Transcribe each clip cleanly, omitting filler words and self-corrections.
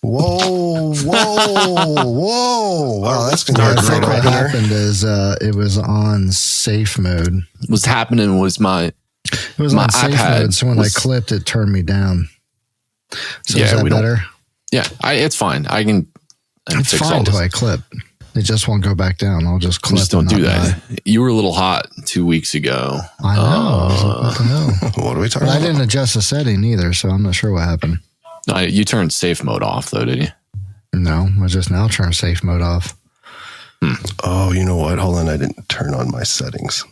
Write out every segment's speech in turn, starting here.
Whoa. Wow, that's going to be a I think great what opener. happened is it was on safe mode. What's happening was It was my on safe iPad mode, so when was- I clipped, it turned me down. So is that we don't- better? it's fine. I can It's fix fine all until this. I clip. It just won't go back down. I'll just clip. Just don't and do not that. You were a little hot 2 weeks ago. lie. I know. I was like, what the hell? What are we talking But I about? didn't adjust the setting either, so I'm not sure what happened. You turned safe mode off though, did you? No, I just now turned safe mode off. Oh, you know what? Hold on. I didn't turn on my settings.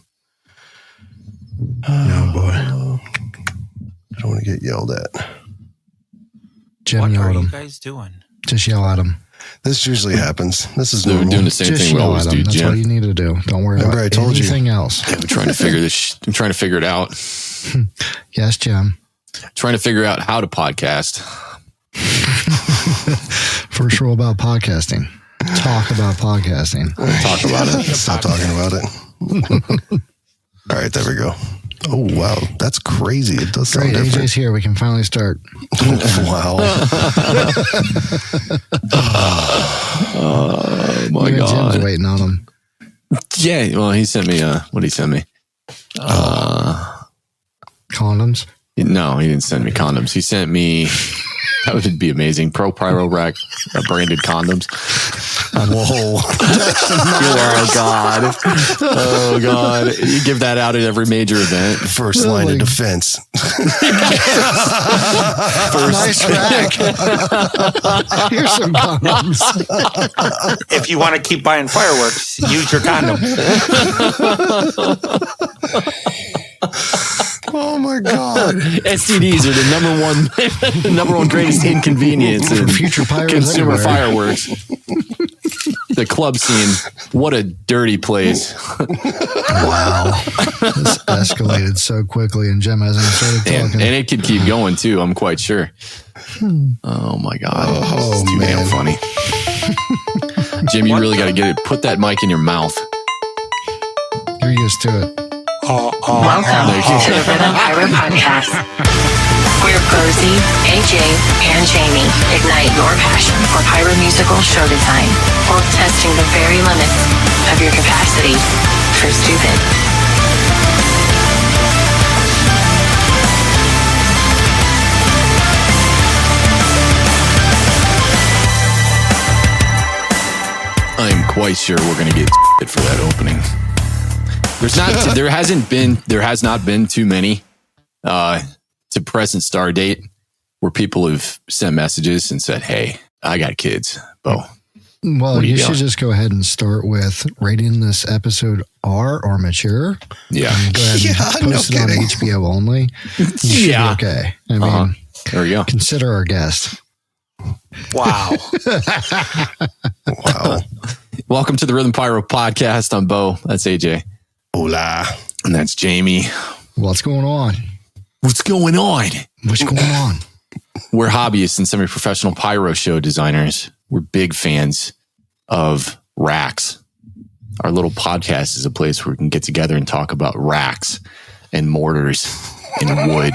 Oh boy. I don't want to get yelled at. Jim, What yell are at you him. guys doing? Just yell at him. This usually happens. This is We're normal. doing the same Just thing we yell always at do, him. That's all Jim. you need to do. Don't worry Remember about I told you. anything else. I'm trying to figure this. I'm trying to figure it out. Yes, Jim. Trying to figure out how to podcast. First rule about podcasting. Talk about podcasting. Talk about it. Stop talking about it. All right, there we go. Oh, wow. That's crazy. It does sound Great, different. AJ's here. We can finally start. Wow. Oh my Even Jim's god. waiting on him. Yeah. Well, he sent me. What did he send me? Condoms. No, he didn't send me condoms. He sent me. That would be amazing. Pro Pyro rack branded condoms. Whoa. Oh god. Oh god. You give that out at every major event. First line of defense. Nice rack. Here's some condoms. If you want to keep buying fireworks, use your condom. Oh my God. STDs are the number one greatest inconvenience in future pyros consumer everywhere. fireworks. The club scene, what a dirty place. Wow. This escalated so quickly, and Jim hasn't started And talking. it could keep going too, I'm quite sure. Oh my God. Oh, It's too damn man. funny. Jim, you really got to get it. Put that mic in your mouth. You're used to it. Welcome to the Rhythm Pyro Podcast, where Posey, AJ, and Jamie ignite your passion for pyro musical show design while testing the very limits of your capacity for stupid. I'm quite sure we're going to get for that opening. There has not been too many to present star date where people have sent messages and said, "Hey, I got kids, Bo." Well, What are you you should doing? just go ahead and start with rating this episode R or mature. Yeah, Go ahead and Yeah, post no it on kidding. HBO only. You should be Yeah. okay. I mean, Uh-huh. There we go. consider our guest. Wow. Wow. Welcome to the Rhythm Pyro Podcast. I'm Bo. That's AJ, Hola. and that's Jamie. What's going on? What's going on? What's going on? We're hobbyists and semi-professional pyro show designers. We're big fans of racks. Our little podcast is a place where we can get together and talk about racks and mortars and wood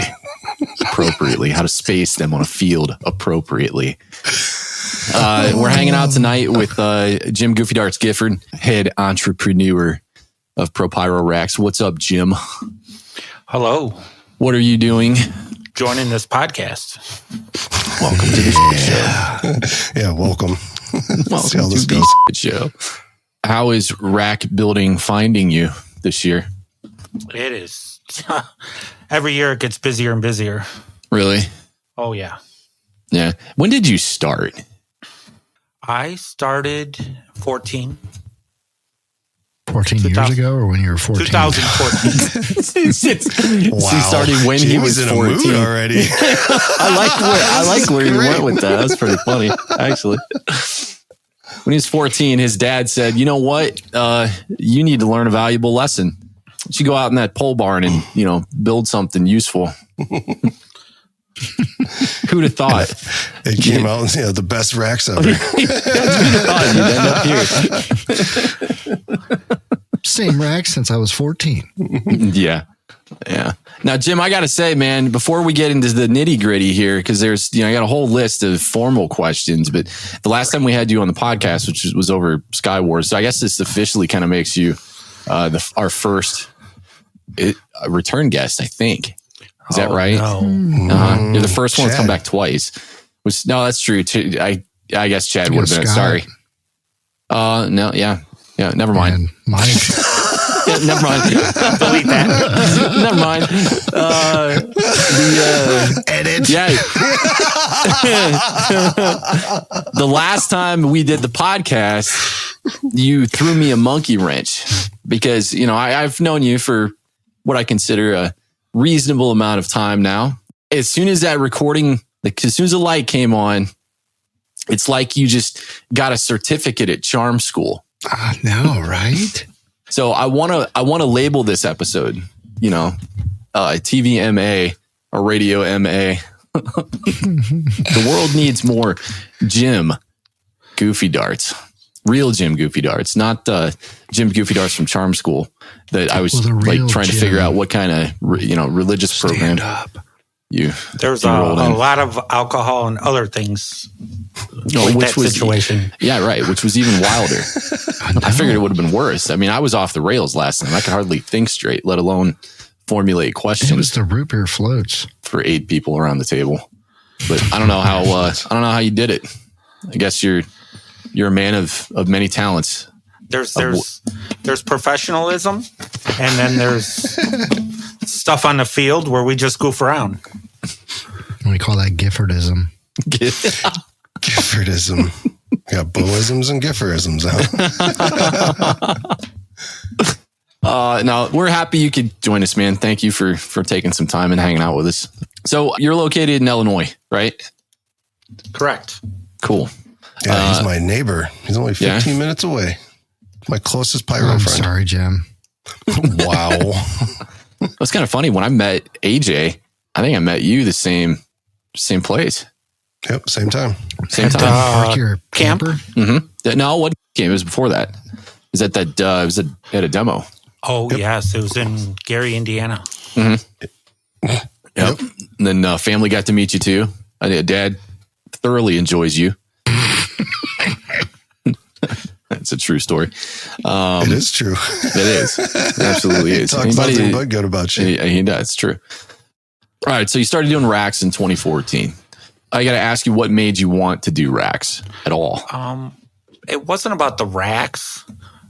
appropriately, how to space them on a field appropriately. We're hanging out tonight with Jim Goofy Darts Gifford, head entrepreneur of Pro Pyro Racks. What's up, Jim? Hello. What are you doing? Joining this podcast. Welcome to the show. Yeah, welcome. See how Welcome this to goes. the show. How is rack building finding you this year? It is. Every year it gets busier and busier. Really? Oh, yeah. Yeah. When did you start? I started 14. 14 years 2000 ago, or when you were 14? 2014. He started when he was in a 14. mood already. I like where you went with that. That's pretty funny, actually. When he was 14, his dad said, "You know what? You need to learn a valuable lesson. You should go out in that pole barn and, build something useful." Who'd have thought? It came out, the best racks ever. You'd end up here. Same rack since I was 14. Yeah. Yeah. Now, Jim, I got to say, man, before we get into the nitty gritty here, because there's, I got a whole list of formal questions, but the last time we had you on the podcast, which was over Sky Wars, so I guess this officially kind of makes you our first return guest, I think. Is that right? No. You're the first one to come back twice. No, that's true. I guess Chad would have been. Sorry. No, yeah, never mind. And Mike. Yeah, never mind. Delete that. Never mind. Edit. Yeah. The last time we did the podcast, you threw me a monkey wrench because, I've known you for what I consider a reasonable amount of time now. As soon as that recording, as soon as the light came on, it's like you just got a certificate at charm school. I know, right? So I want to label this episode, TV MA or radio MA. The world needs more Jim Goofy Darts, real Jim Goofy Darts, not Jim Goofy Darts from Charm School that I was trying to figure out what kind of religious program There's a lot of alcohol and other things. Which was situation. Yeah, right. Which was even wilder. I figured it would have been worse. I mean, I was off the rails last time. I could hardly think straight, let alone formulate questions. It was the root beer floats for 8 people around the table. But I don't know how you did it. I guess you're a man of many talents. There's professionalism, and then there's stuff on the field where we just goof around. We call that Giffordism. Giffordism. Got Boisms and Giffordisms out. No, we're happy you could join us, man. Thank you for taking some time and hanging out with us. So you're located in Illinois, right? Correct. Cool. Yeah, he's my neighbor. He's only 15 minutes away. My closest pyro friend. Sorry, Jim. Wow. It's kind of funny. When I met AJ, I think I met you the same place. Yep, same time. Same time. Park your camper? Mm-hmm. No, what game? It was before that. It was at at a demo. Oh, yes. It was in Gary, Indiana. Mm-hmm. Yep. And then family got to meet you too. Dad thoroughly enjoys you. It's a true story. It is true. It is. It absolutely is. Talks nothing but good about you. He does. It's true. All right. So you started doing racks in 2014. I got to ask you, what made you want to do racks at all? It wasn't about the racks.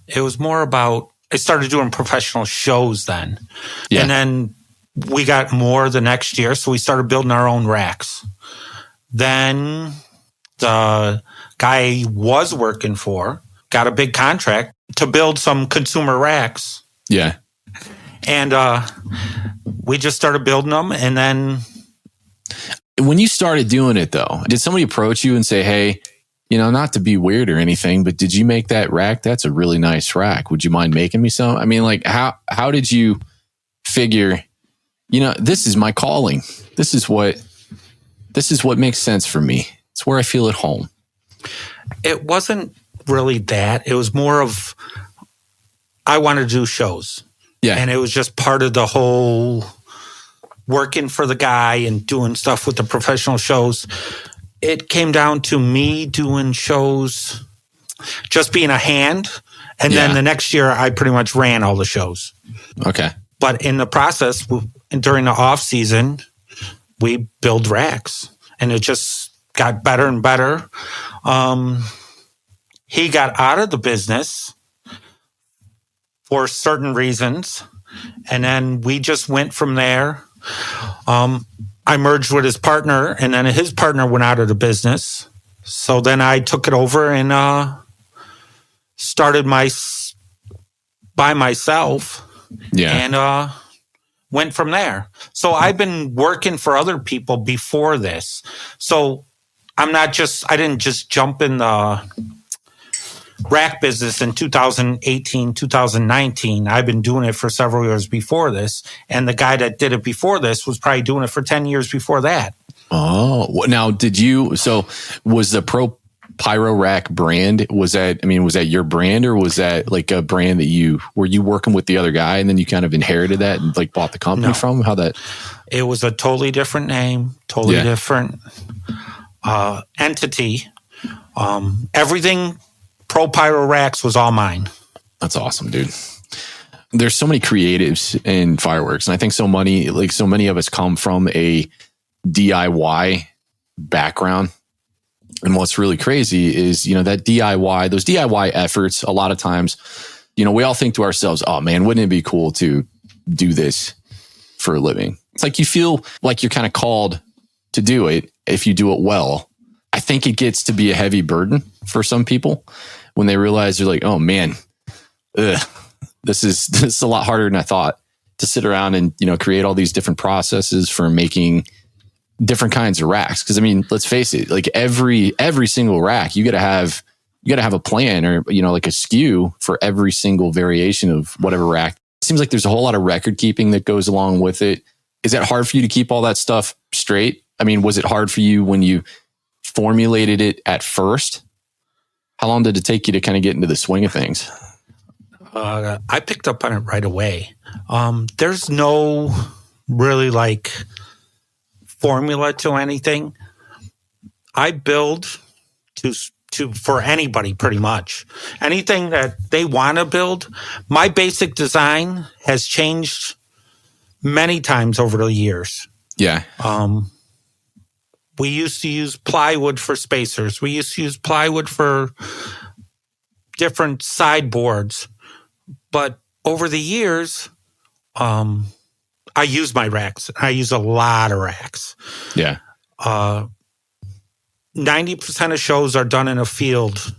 It was more about, I started doing professional shows then. Yeah. And then we got more the next year. So we started building our own racks. Then the guy I was working for got a big contract to build some consumer racks. Yeah. And we just started building them. And then when you started doing it though, did somebody approach you and say, hey, not to be weird or anything, but did you make that rack? That's a really nice rack. Would you mind making me some? I mean, like how did you figure, this is my calling. This is what makes sense for me. It's where I feel at home. It wasn't really that. It was more of, I wanted to do shows. Yeah. And it was just part of the whole working for the guy and doing stuff with the professional shows. It came down to me doing shows, just being a hand. And then the next year I pretty much ran all the shows. Okay. But in the process, during the off season, we build racks and it just got better and better. He got out of the business for certain reasons. And then we just went from there. I merged with his partner, and then his partner went out of the business. So then I took it over and started by myself. Yeah. And went from there. So I've been working for other people before this. So I didn't just jump in the rack business in 2018, 2019. I've been doing it for several years before this. And the guy that did it before this was probably doing it for 10 years before that. Oh, now so was the Pro Pyro Rack brand, was that your brand, or was that like a brand that were you working with the other guy and then you kind of inherited that and like bought the company from? How that? It was a totally different name, totally different entity. Everything Pro Pyro Racks was all mine. That's awesome, dude. There's so many creatives in fireworks, and I think so many of us come from a DIY background. And what's really crazy is, that those DIY efforts, a lot of times, we all think to ourselves, oh man, wouldn't it be cool to do this for a living? It's like you feel like you're kind of called to do it if you do it well. I think it gets to be a heavy burden for some people when they realize they're like, oh man, this is a lot harder than I thought to sit around and, create all these different processes for making different kinds of racks. Cause let's face it, like every single rack, you gotta have a plan or, like a SKU for every single variation of whatever rack. It seems like there's a whole lot of record keeping that goes along with it. Is that hard for you to keep all that stuff straight? Was it hard for you when you formulated it at first? How long did it take you to kind of get into the swing of things? I picked up on it right away. There's no really like formula to anything. I build to for anybody pretty much. Anything that they want to build. My basic design has changed many times over the years. Yeah. We used to use plywood for spacers. We used to use plywood for different sideboards. But over the years, I use my racks. I use a lot of racks. Yeah. 90% of shows are done in a field.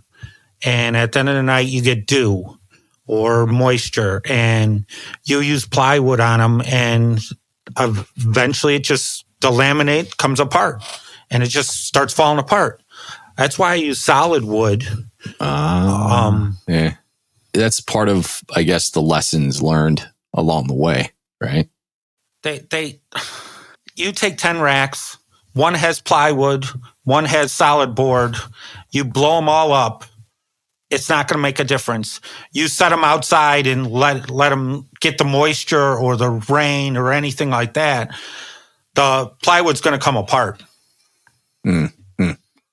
And at the end of the night, you get dew or moisture. And you use plywood on them. And eventually the laminate comes apart. And it just starts falling apart. That's why I use solid wood. Yeah. That's part of, I guess, the lessons learned along the way, right? You take 10 racks, one has plywood, one has solid board, you blow them all up, it's not going to make a difference. You set them outside and let them get the moisture or the rain or anything like that, the plywood's going to come apart.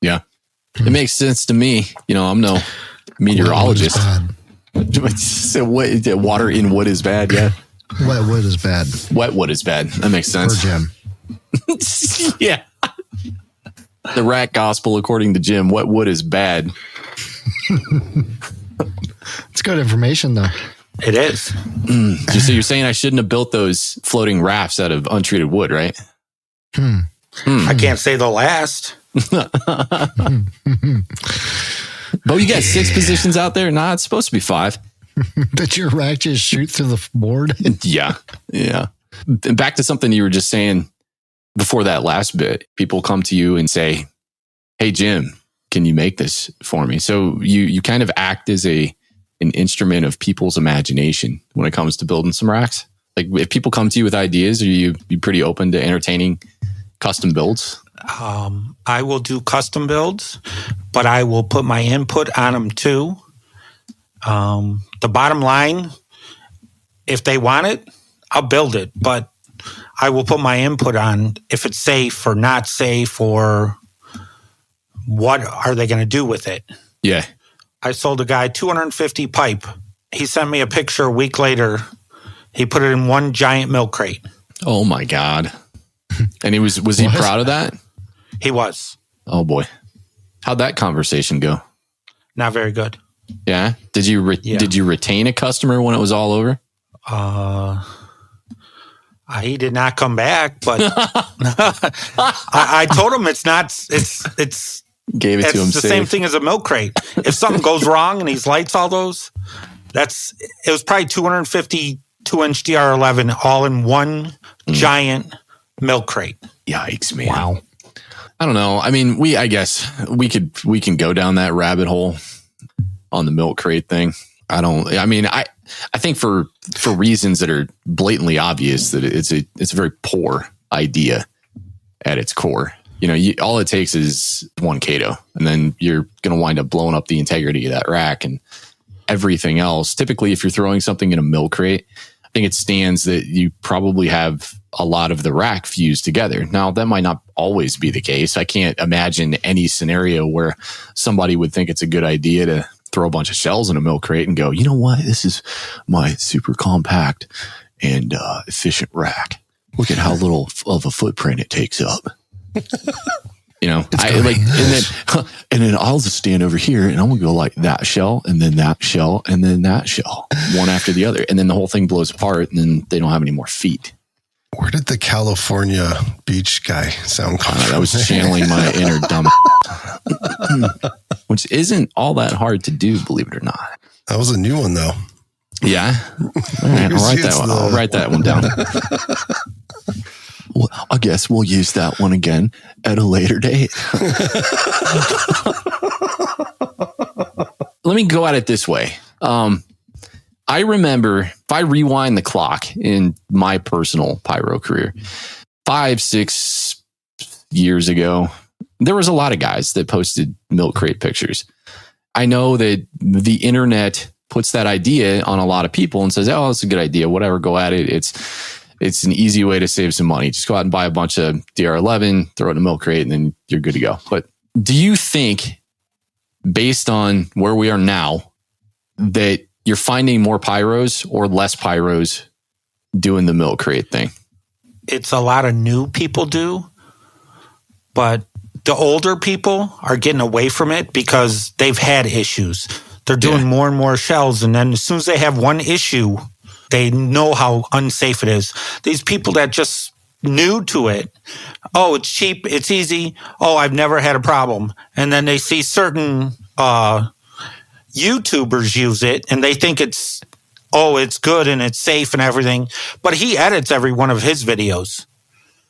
Yeah. It makes sense to me. I'm no meteorologist. So water in wood is bad, yeah? Wet wood is bad. Wet wood is bad. That makes sense. For Jim. Yeah. The rack gospel, according to Jim, wet wood is bad. It's good information, though. It is. So you're saying I shouldn't have built those floating rafts out of untreated wood, right? I can't say the last. But you got 6 positions out there? Nah, it's supposed to be 5. That your rack just shoot through the board? Yeah. And back to something you were just saying before that last bit. People come to you and say, hey, Jim, can you make this for me? So you kind of act as an instrument of people's imagination when it comes to building some racks. Like if people come to you with ideas, are you pretty open to entertaining custom builds? I will do custom builds, but I will put my input on them too. The bottom line, if they want it, I'll build it, but I will put my input on if it's safe or not safe or what are they going to do with it. Yeah. I sold a guy 250 pipe. He sent me a picture a week later. He put it in one giant milk crate. Oh my God. And was he proud of that? He was. Oh boy. How'd that conversation go? Not very good. Yeah. Did you retain a customer when it was all over? He did not come back, but I told him it's gave it to him. It's the same thing as a milk crate. If something goes wrong and these lights, all those, it was probably 250 2-inch DR11 all in one giant milk crate. Yikes, man. Wow. I don't know. I mean, I guess we can go down that rabbit hole on the milk crate thing. I think for reasons that are blatantly obvious that it's a very poor idea at its core. all it takes is 1 Kato, and then you're going to wind up blowing up the integrity of that rack and everything else. Typically, if you're throwing something in a milk crate, I think it stands that you probably have a lot of the rack fused together. Now, that might not always be the case. I can't imagine any scenario where somebody would think it's a good idea to throw a bunch of shells in a milk crate and go, you know what? This is my super compact and efficient rack. Look at how little of a footprint it takes up. And then I'll just stand over here and I'm gonna go like that shell and then that shell and then that shell, one after the other, and then the whole thing blows apart and then they don't have any more feet. Where did the California beach guy sound come from? I was channeling my inner dumb, which isn't all that hard to do, believe it or not. That was a new one though. Yeah. All right, I'll write that one down. Well, I guess we'll use that one again at a later date. Let me go at it this way. I remember, if I rewind the clock in my personal pyro career, 5-6 years ago, there was a lot of guys that posted milk crate pictures. I know that the internet puts that idea on a lot of people and says, oh, that's a good idea. Whatever, go at it. It's an easy way to save some money. Just go out and buy a bunch of DR11, throw it in a milk crate, and then you're good to go. But do you think, based on where we are now, that you're finding more pyros or less pyros doing the milk crate thing? It's a lot of new people do, but the older people are getting away from it because they've had issues. They're doing more and more shells, and then as soon as they have one issue, they know how unsafe it is. These people that just new to it, oh, it's cheap, it's easy, oh, I've never had a problem. And then they see certain YouTubers use it, and they think it's good and it's safe and everything. But he edits every one of his videos.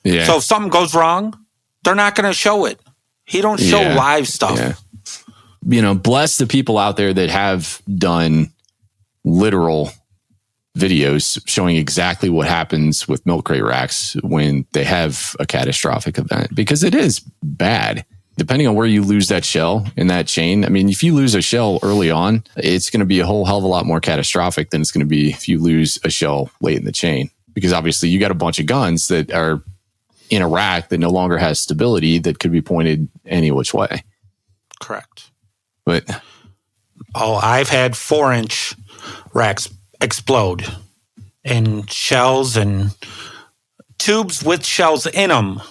Yeah. So if something goes wrong, they're not going to show it. He don't show live stuff. Yeah. Bless the people out there that have done literal videos showing exactly what happens with milk crate racks when they have a catastrophic event, because it is bad. Depending on where you lose that shell in that chain. I mean, if you lose a shell early on, it's going to be a whole hell of a lot more catastrophic than it's going to be if you lose a shell late in the chain, because obviously you got a bunch of guns that are in a rack that no longer has stability that could be pointed any which way. Correct. But I've had 4-inch racks explode in shells and tubes with shells in them.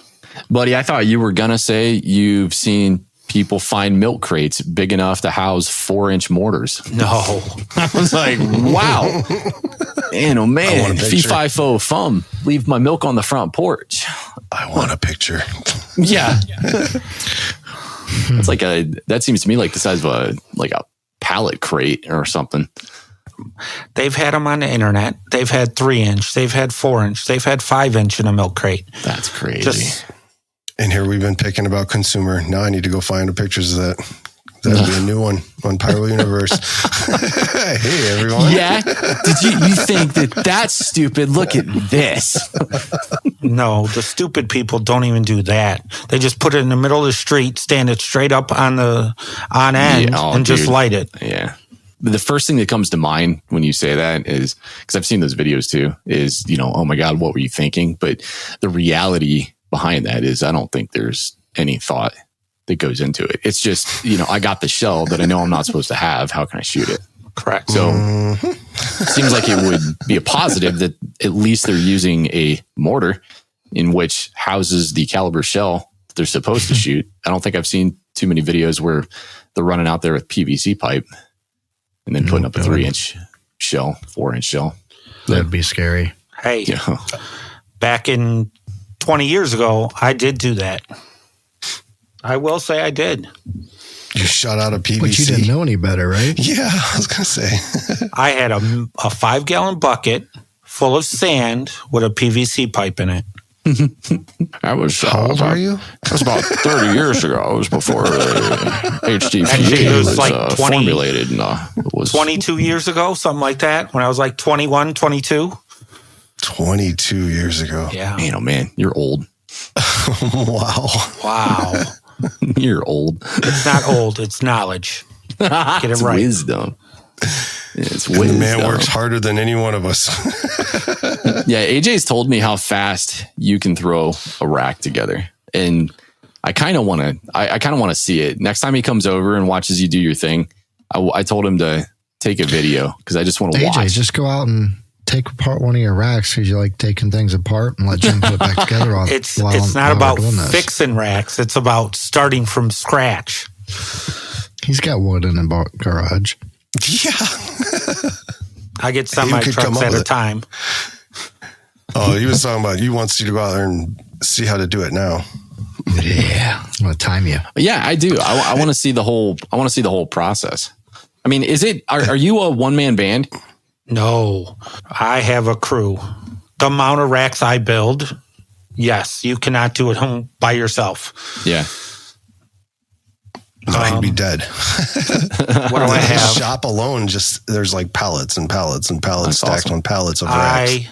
Buddy, I thought you were going to say you've seen people find milk crates big enough to house 4-inch mortars. No. I was like, wow. Man, oh man, fee fi fo fum. Leave my milk on the front porch. I want a picture. Yeah. It's like that seems to me like the size of a pallet crate or something. They've had them on the internet. They've had 3-inch. They've had 4-inch. They've had 5-inch in a milk crate. That's crazy. And here we've been picking about consumer. Now I need to go find the pictures of that. That'll be a new one on Pyro Universe. Hey, everyone. Yeah. Did you think that's stupid? Look at this. No, the stupid people don't even do that. They just put it in the middle of the street, stand it straight up on end, and just light it. Yeah. The first thing that comes to mind when you say that is, because I've seen those videos too, is, oh my God, what were you thinking? But the reality behind that is I don't think there's any thought that goes into it. It's just, I got the shell that I know I'm not supposed to have. How can I shoot it? Correct. So it seems like it would be a positive that at least they're using a mortar in which houses the caliber shell that they're supposed to shoot. I don't think I've seen too many videos where they're running out there with PVC pipe and then putting up a 3-inch shell, 4-inch shell. That'd be scary. Hey, back in 20 years ago, I did do that. I will say I did. You shot out a PVC. But you didn't know any better, right? Yeah, I was going to say. I had a 5-gallon bucket full of sand with a PVC pipe in it. That was how old are you? That was about 30 years ago. It was before HDPE was like formulated. And, it was 22 years ago, something like that, when I was like 21, 22. 22 years ago. Yeah. Man, oh man, you're old. Wow. You're old. It's not old. It's knowledge. Get it It's right. wisdom. It's And wisdom. the man works harder than any one of us. Yeah, AJ's told me how fast you can throw a rack together, and I kind of want to. I kind of want to see it next time he comes over and watches you do your thing. I told him to take a video because I just want to AJ, watch. just go out and take apart one of your racks because you like taking things apart and let Jim put it back together. It's not about fixing racks. It's about starting from scratch. He's got wood in the garage. Yeah. I get semi trucks at a time. Oh, he was talking about he wants you to go out there and see how to do it now. Yeah, I'm gonna time you. Yeah, I do. I want to see the whole. I want to see the whole process. I mean, is it? Are you a one man band? No, I have a crew. The amount of racks I build, yes, you cannot do it home by yourself. Yeah. No, he'd be dead. What do I have? Shop alone, just there's like pallets and pallets and pallets That's stacked awesome. on pallets of racks.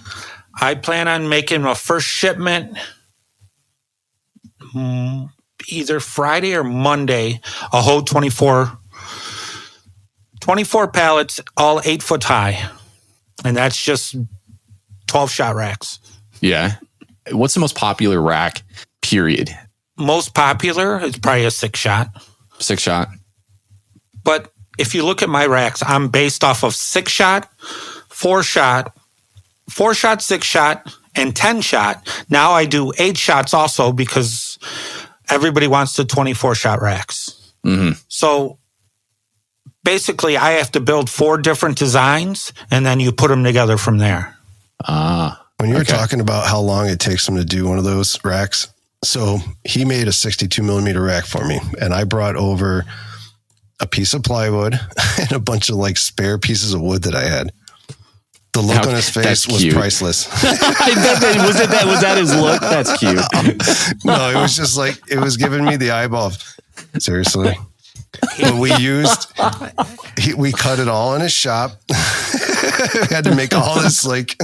I plan on making my first shipment either Friday or Monday, a whole 24 pallets, all 8 foot high. And that's just 12 shot racks. Yeah. What's the most popular rack, period? Most popular is probably a 6 shot. 6 shot. But if you look at my racks, I'm based off of 6 shot, 4 shot, 4 shot, 6 shot, and 10 shot. Now I do 8 shots also because everybody wants the 24 shot racks. Mm-hmm. So basically I have to build 4 different designs and then you put them together from there. When you were talking about how long it takes him to do one of those racks, so he made a 62 millimeter rack for me, and I brought over a piece of plywood and a bunch of like spare pieces of wood that I had. The look on his face was priceless. Was that his look? That's cute. No, it was just like, it was giving me the eyeball. Seriously. But we cut it all in his shop. We had to make all this, like,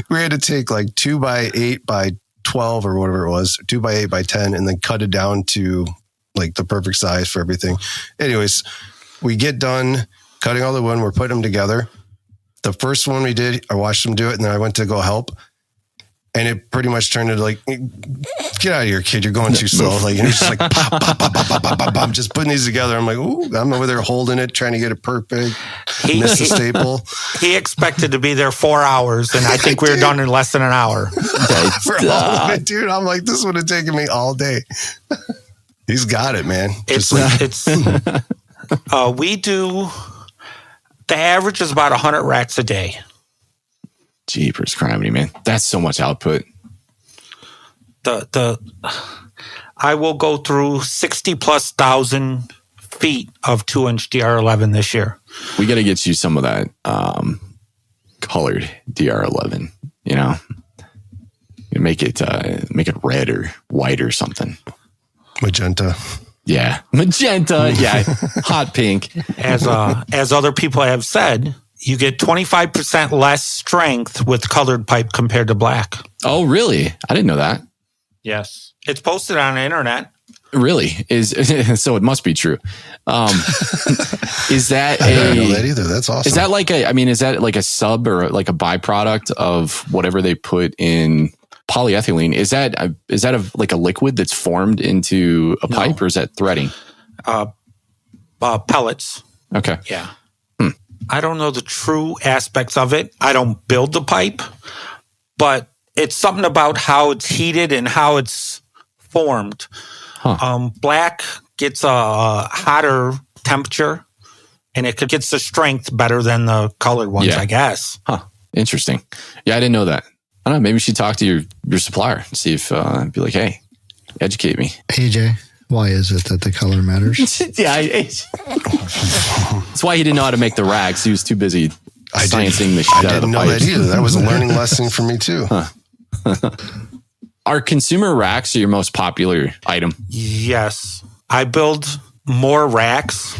we had to take like 2 by 8 by 12 or whatever it was, 2 by 8 by 10, and then cut it down to like the perfect size for everything. Anyways, we get done cutting all the wood. We're putting them together. The first one we did, I watched him do it, and then I went to go help. And it pretty much turned into like, get out of here, kid. You're going too slow. Like, and it's just like, pop, pop, pop, pop, pop, pop, pop, pop. Just putting these together. I'm like, ooh, I'm over there holding it, trying to get it perfect. Miss the staple. He expected to be there 4 hours, and I think we were done in less than an hour. For all of it, dude. I'm like, this would have taken me all day. He's got it, man. We do, the average is about 100 racks a day. Jeepers criminy, man. That's so much output. I will go through 60,000+ feet of 2-inch DR11 this year. We got to get you some of that colored DR11, you know, make it red or white or something. Magenta. Yeah. Magenta. Yeah. Hot pink. As other people have said, you get 25% less strength with colored pipe compared to black. Oh, really? I didn't know that. Yes. It's posted on the internet. Really? So it must be true. Is that I don't know that either. That's awesome. Is that like a sub or like a byproduct of whatever they put in polyethylene? Is that like a liquid that's formed into a pipe, or is that threading? Pellets. Okay. Yeah. I don't know the true aspects of it. I don't build the pipe, but it's something about how it's heated and how it's formed. Huh. Black gets a hotter temperature, and it gets the strength better than the colored ones, I guess. Huh. Interesting. Yeah, I didn't know that. I don't know. Maybe you should talk to your supplier and see if be like, hey, educate me. AJ, why is it that the color matters? Yeah. That's why he didn't know how to make the racks. He was too busy sciencing the shit out of the pipes. I didn't know that either. That was a learning lesson for me too. Huh. Are consumer racks your most popular item? Yes. I build more racks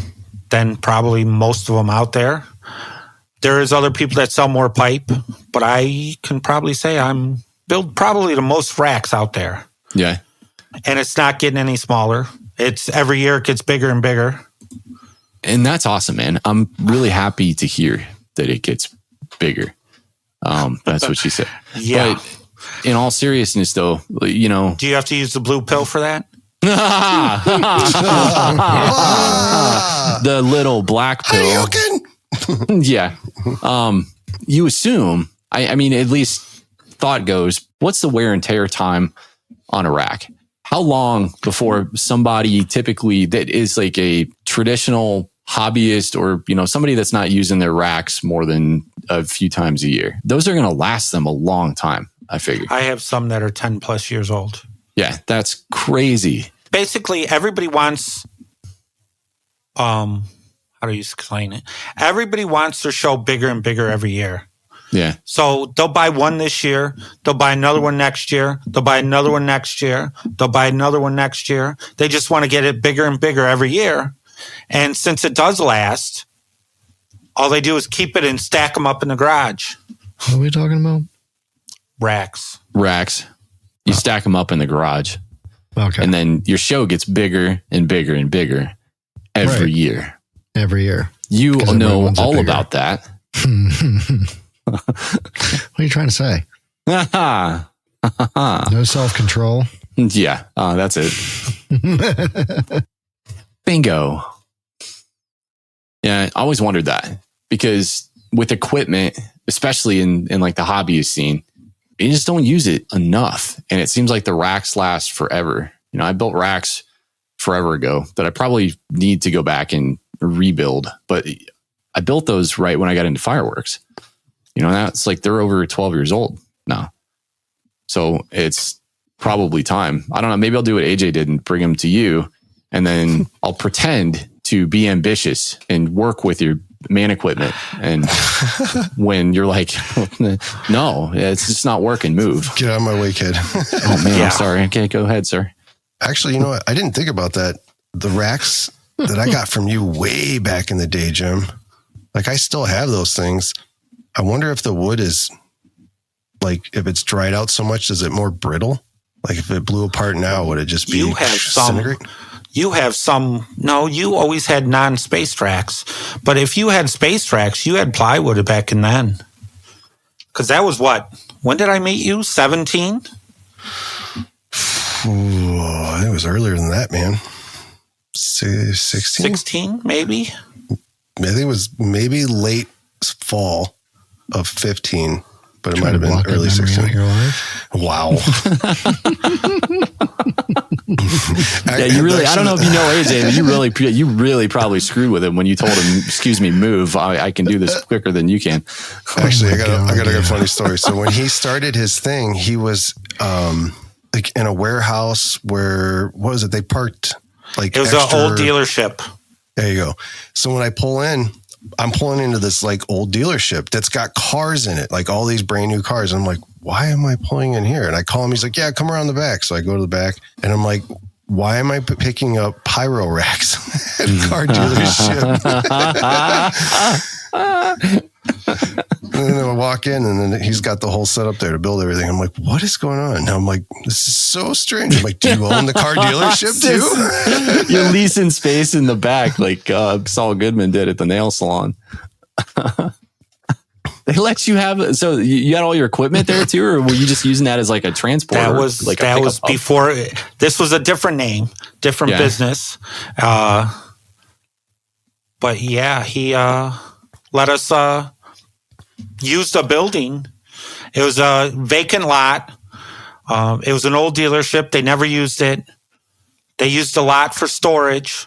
than probably most of them out there. There is other people that sell more pipe, but I can probably say I'm build probably the most racks out there. Yeah. And it's not getting any smaller. It's every year it gets bigger and bigger. And that's awesome, man. I'm really happy to hear that it gets bigger. That's what she said. Yeah. But in all seriousness, though, you know, do you have to use the blue pill for that? The little black pill. Yeah. You assume, I mean, at least thought goes, what's the wear and tear time on a rack? How long before somebody typically that is like a traditional hobbyist or, you know, somebody that's not using their racks more than a few times a year, those are going to last them a long time, I figure. I have some that are 10 plus years old. Yeah, that's crazy. Basically, everybody wants, how do you explain it? Everybody wants their show bigger and bigger every year. Yeah. So they'll buy one this year. They'll buy another one next year. They'll buy another one next year. They'll buy another one next year. They just want to get it bigger and bigger every year. And since it does last, all they do is keep it and stack them up in the garage. What are we talking about? Racks. You stack them up in the garage. Okay. And then your show gets bigger and bigger and bigger every year. Every year. You know all about that. What are you trying to say? No self-control. Yeah, that's it. Bingo. Yeah, I always wondered that because with equipment, especially in like the hobbyist scene, you just don't use it enough. And it seems like the racks last forever. You know, I built racks forever ago that I probably need to go back and rebuild, but I built those right when I got into fireworks. You know, that's like they're over 12 years old now. So it's probably time. I don't know. Maybe I'll do what AJ did and bring them to you. And then I'll pretend to be ambitious and work with your man equipment. And when you're like, no, it's just not working, move. Get out of my way, kid. Oh, man, I'm sorry. Okay, go ahead, sir. Actually, you know what? I didn't think about that. The racks that I got from you way back in the day, Jim, like I still have those things. I wonder if the wood is like, if it's dried out so much, is it more brittle? Like if it blew apart now, would it just be disintegrate? You have some, no, you always had non-space racks. But if you had space racks, you had plywood back in then. Because that was what? When did I meet you? 17? Ooh, I think it was earlier than that, man. 16? 16, maybe? I think it was maybe late fall of 15, but it might have been early 16. Wow. Yeah, you really, I don't know if you know AJ, but you really probably screwed with him when you told him, excuse me, move. I can do this quicker than you can. Actually, I got a funny story. So when he started his thing, he was like in a warehouse where, what was it? They parked like it was an old dealership. There you go. So when I pull in, I'm pulling into this like old dealership that's got cars in it, like all these brand new cars. And I'm like, why am I pulling in here? And I call him. He's like, yeah, come around the back. So I go to the back and I'm like, why am I picking up pyro racks at a car dealership? And then I walk in and then he's got the whole setup there to build everything. I'm like, what is going on? And I'm like, this is so strange. I'm like, do you own the car dealership too? You're leasing space in the back like Saul Goodman did at the nail salon. They let you have, so you had all your equipment there too, or were you just using that as like a transporter? That was before. This was a different name, different business. But yeah, he let us use the building. It was a vacant lot. It was an old dealership. They never used it. They used the lot for storage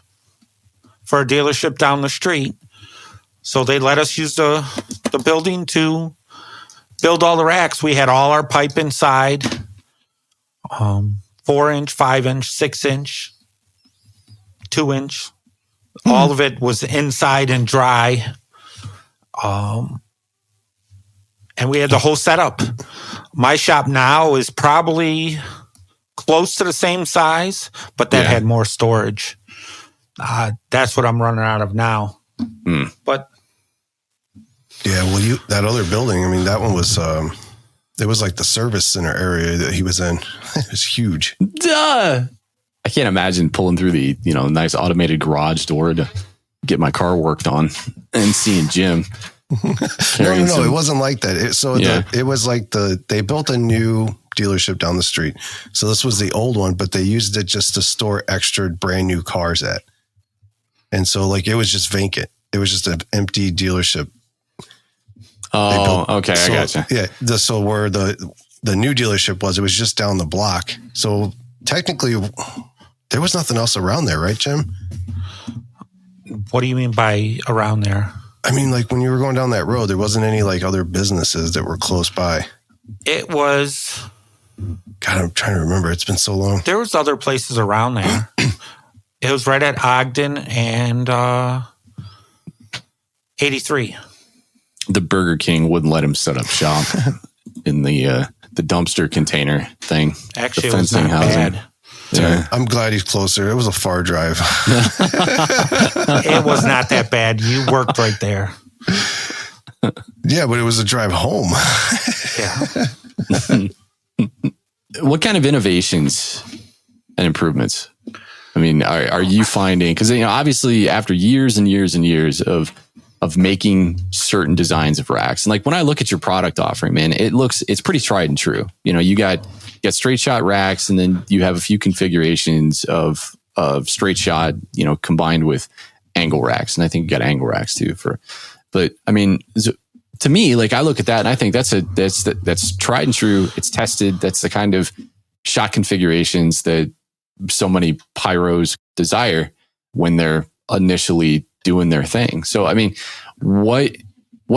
for a dealership down the street. So they let us use the building to build all the racks. We had all our pipe inside, 4-inch, 5-inch, 6-inch, 2-inch. All of it was inside and dry. And we had the whole setup. My shop now is probably close to the same size, but that had more storage. That's what I'm running out of now. But yeah, well, that other building, I mean, that one was It was like the service center area that he was in. It was huge. Duh. I can't imagine pulling through the, nice automated garage door to get my car worked on and seeing Jim. No, it wasn't like that. It was like they built a new dealership down the street. So this was the old one, but they used it just to store extra brand new cars at. And so like, it was just vacant. It was just an empty dealership. Oh, okay. I gotcha. Yeah. So where the new dealership was, it was just down the block. So technically there was nothing else around there, right, Jim? What do you mean by around there? I mean, like when you were going down that road, there wasn't any like other businesses that were close by. It was. God, I'm trying to remember. It's been so long. There was other places around there. It was right at Ogden and 83. The Burger King wouldn't let him set up shop in the dumpster container thing. Actually, it was not bad. Yeah. I'm glad he's closer. It was a far drive. It was not that bad. You worked right there. Yeah, but it was a drive home. Yeah. What kind of innovations and improvements? I mean, are you finding, because obviously after years and years and years of making certain designs of racks, and like when I look at your product offering, man, it's pretty tried and true. You got straight shot racks, and then you have a few configurations of straight shot, combined with angle racks, and I think you got angle racks too. But I mean, to me, like I look at that and I think that's tried and true. It's tested. That's the kind of shot configurations that so many pyros desire when they're initially doing their thing. So, I mean, what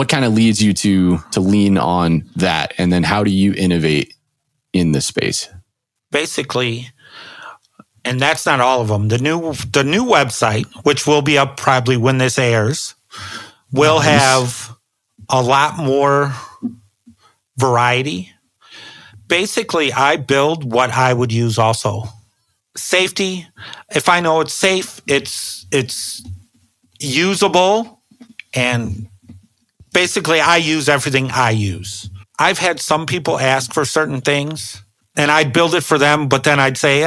kind of leads you to lean on that? And then how do you innovate in this space? Basically, and that's not all of them. The new website, which will be up probably when this airs, will have a lot more variety. Basically, I build what I would use also. Safety, if I know it's safe, it's usable, and basically I use everything I use. I've had some people ask for certain things, and I'd build it for them, but then I'd say,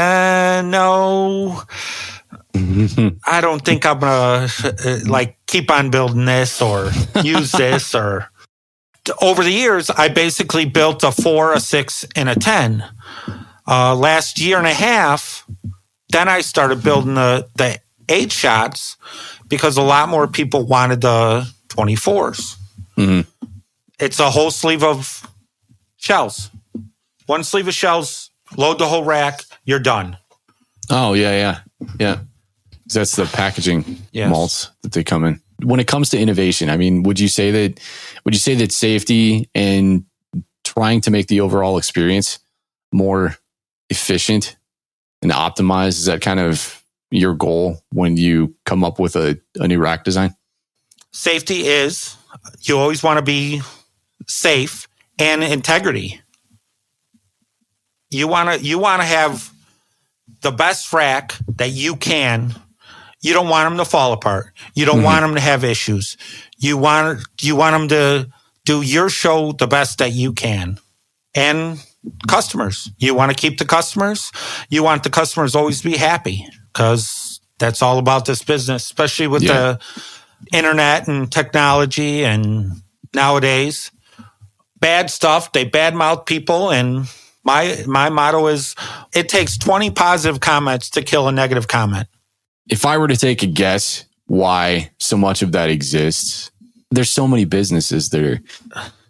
no, I don't think I'm going to keep on building this or use this. Or over the years, I basically built a 4, a 6, and a 10. Last year and a half, then I started building the 8 shots because a lot more people wanted the 24s. Mm-hmm. It's a whole sleeve of shells. One sleeve of shells, load the whole rack, you're done. Oh, yeah. That's the packaging malts that they come in. When it comes to innovation, I mean, would you say that safety and trying to make the overall experience more efficient and optimized, is that kind of your goal when you come up with a new rack design? Safety is, you always want to be safe, and integrity. You want to have the best rack that you can. You don't want them to fall apart. You don't want them to have issues. You want them to do your show the best that you can. And customers. You want to keep the customers. You want the customers always to be happy, because that's all about this business, especially with the internet and technology. And nowadays, bad stuff, they badmouth people. And my motto is, it takes 20 positive comments to kill a negative comment. If I were to take a guess why so much of that exists, there's so many businesses that are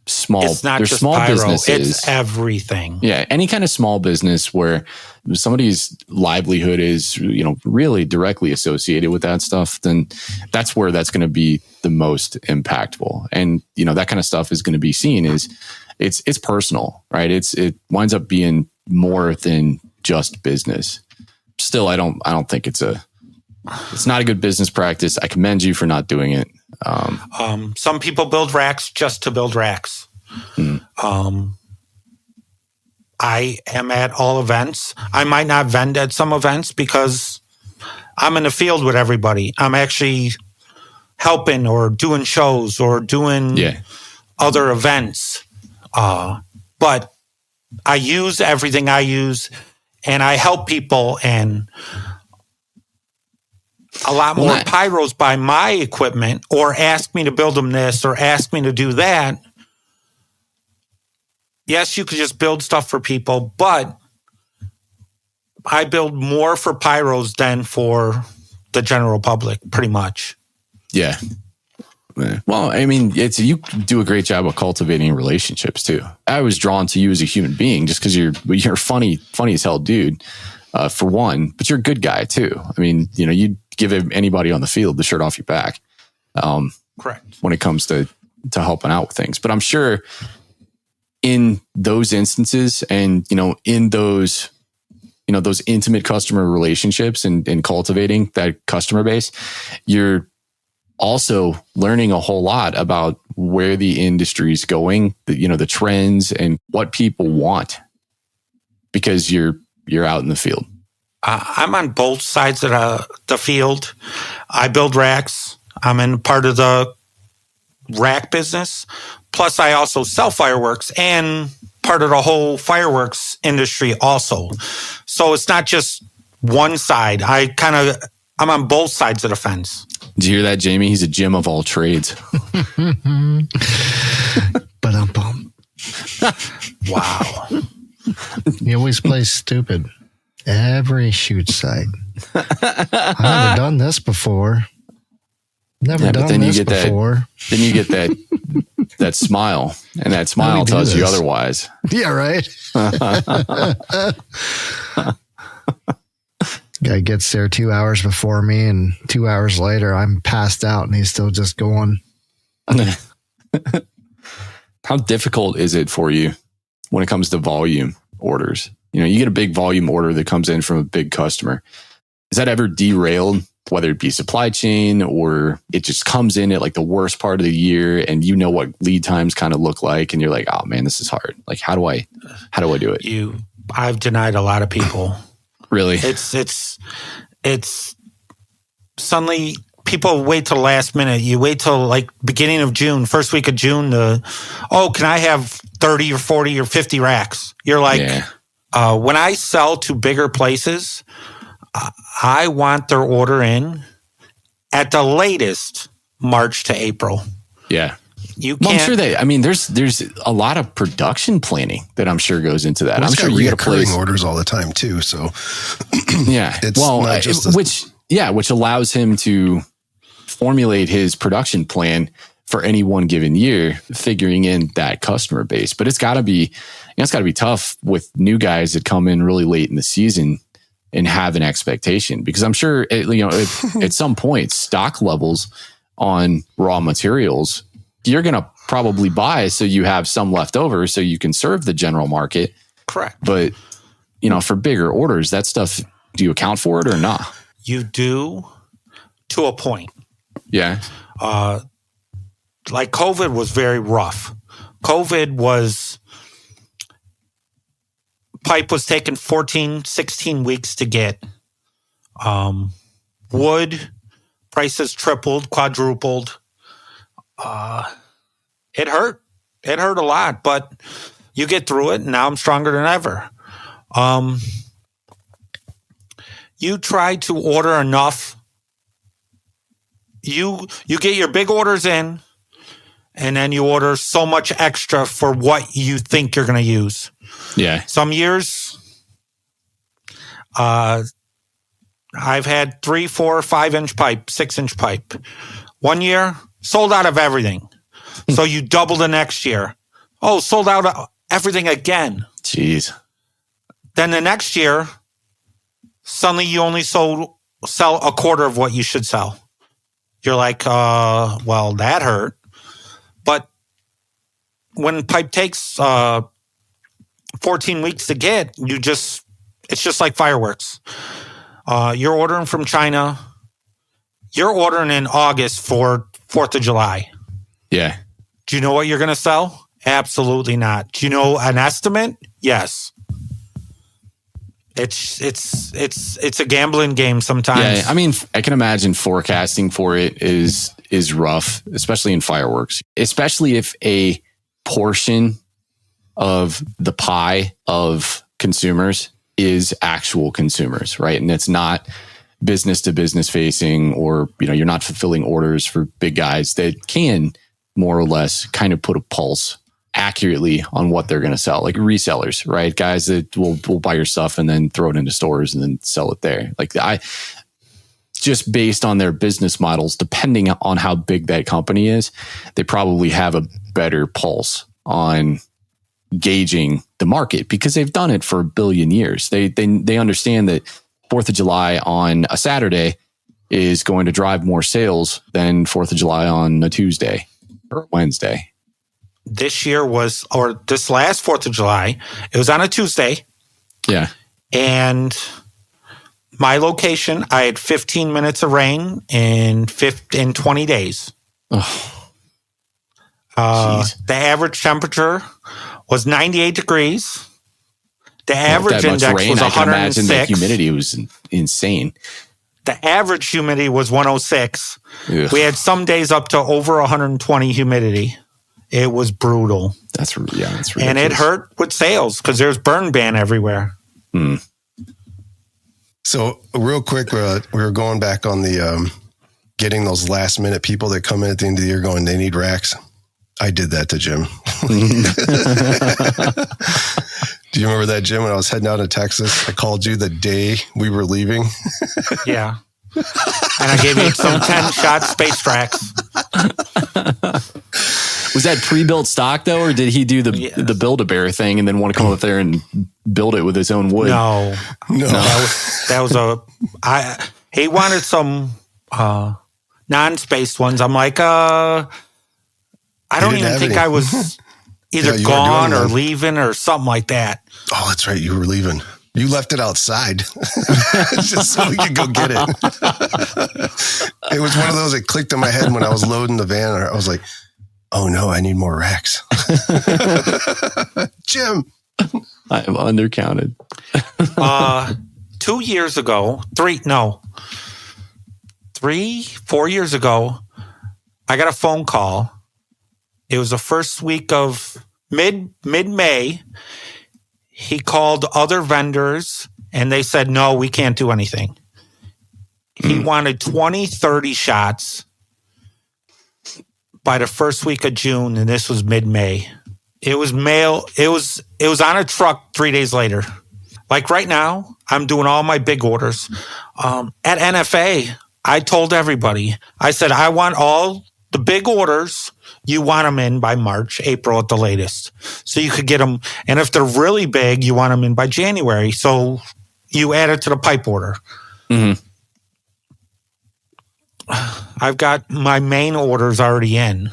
small. It's not just small pyro, businesses. it's everything. Yeah, any kind of small business where somebody's livelihood is, really directly associated with that stuff, then that's where that's going to be the most impactful. And that kind of stuff is going to be seen as it's personal, right? It winds up being more than just business. Still, I don't think it's not a good business practice. I commend you for not doing it. Some people build racks just to build racks. I am at all events. I might not vend at some events because I'm in the field with everybody. I'm actually helping or doing shows or doing other events. but I use everything I use, and I help people, and a lot more pyros buy my equipment or ask me to build them this or ask me to do that. Yes, you could just build stuff for people, but I build more for pyros than for the general public, pretty much. Yeah. Well, I mean, you do a great job of cultivating relationships too. I was drawn to you as a human being just because you're funny as hell, dude. For one, but you're a good guy too. I mean, you'd give anybody on the field the shirt off your back. Correct. When it comes to helping out with things, but I'm sure in those instances, and in those intimate customer relationships and cultivating that customer base, you're also learning a whole lot about where the industry's going, the trends and what people want, because you're out in the field. I'm on both sides of the field. I build racks. I'm in part of the rack business. Plus, I also sell fireworks and part of the whole fireworks industry also. So it's not just one side. I'm on both sides of the fence. Did you hear that, Jamie? He's a Jim of all trades. Ba-dum-bum. Wow. He always plays stupid. Every shoot site. I've never done this before. Never done this before. Then you get that smile, and that smile tells you otherwise. Yeah, right. Guy gets there 2 hours before me, and 2 hours later, I'm passed out, and he's still just going. How difficult is it for you when it comes to volume orders? You get a big volume order that comes in from a big customer. Is that ever derailed, whether it be supply chain or it just comes in at like the worst part of the year, and what lead times kind of look like, and you're like, oh man, this is hard. Like, how do I do it? I've denied a lot of people. Really? It's suddenly people wait till the last minute. You wait till like beginning of June, first week of June can I have 30 or 40 or 50 racks? You're like, when I sell to bigger places, I want their order in at the latest March to April. Yeah. I'm sure there's a lot of production planning that I'm sure goes into that. Well, I'm sure you got to place orders all the time too. So which allows him to formulate his production plan for any one given year, figuring in that customer base. But it's got to be tough with new guys that come in really late in the season and have an expectation, because I'm sure at some point stock levels on raw materials you're going to probably buy so you have some left over so you can serve the general market. Correct. But for bigger orders, that stuff, do you account for it or not? You do, to a point. Yeah. Like COVID was very rough. Pipe was taking 14, 16 weeks to get. Wood prices tripled, quadrupled. It hurt. It hurt a lot, but you get through it. And now I'm stronger than ever. You try to order enough. You get your big orders in, and then you order so much extra for what you think you're going to use. Yeah. Some years, I've had 3, 4, 5-inch pipe, 6-inch pipe. One year, sold out of everything. So you double the next year. Oh, sold out of everything again. Jeez. Then the next year, suddenly you only sell a quarter of what you should sell. You're like, well, that hurt. But when pipe takes 14 weeks to get, it's just like fireworks. You're ordering from China. You're ordering in August for 4th of July. Yeah. Do you know what you're going to sell? Absolutely not. Do you know an estimate? Yes. It's a gambling game sometimes. Yeah, I mean, I can imagine forecasting for it is rough, especially in fireworks, especially if a portion of the pie of consumers is actual consumers, right? And it's not business to business facing, or, you're not fulfilling orders for big guys that can more or less kind of put a pulse accurately on what they're going to sell, like resellers, right? Guys that will buy your stuff and then throw it into stores and then sell it there. Like just based on their business models, depending on how big that company is, they probably have a better pulse on gauging the market because they've done it for a billion years. They understand that 4th of July on a Saturday is going to drive more sales than 4th of July on a Tuesday or Wednesday. This last 4th of July, it was on a Tuesday. Yeah. And my location, I had 15 minutes of rain in 20 days. Oh. The average temperature was 98 degrees. The average index was 106. I can imagine the humidity was insane. The average humidity was 106. Ugh. We had some days up to over 120 humidity. It was brutal. That's ridiculous. And it hurt with sales because there's burn ban everywhere. Mm. So real quick, we were going back on the getting those last minute people that come in at the end of the year going, they need racks. I did that to Jim. Do you remember that, Jim, when I was heading out to Texas? I called you the day we were leaving. Yeah. And I gave you some 10-shot space racks. Was that pre-built stock, though, or did he do the Build-A-Bear thing and then want to come up there and build it with his own wood? No. He wanted some non-spaced ones. I'm like, I don't even think I was either gone or leaving or something like that. Oh, that's right. You were leaving. You left it outside just so we could go get it. It was one of those that clicked in my head when I was loading the van. I was like, oh no, I need more racks. Jim. I am undercounted. 4 years ago, I got a phone call. It was the first week of mid-May. He called other vendors and they said, no, we can't do anything. He wanted 20, 30 shots by the first week of June, and this was mid-May. It was on a truck 3 days later. Like right now, I'm doing all my big orders. At NFA, I told everybody, I said, I want all the big orders. You want them in by March, April at the latest. So you could get them. And if they're really big, you want them in by January. So you add it to the pipe order. Mm-hmm. I've got my main orders already in,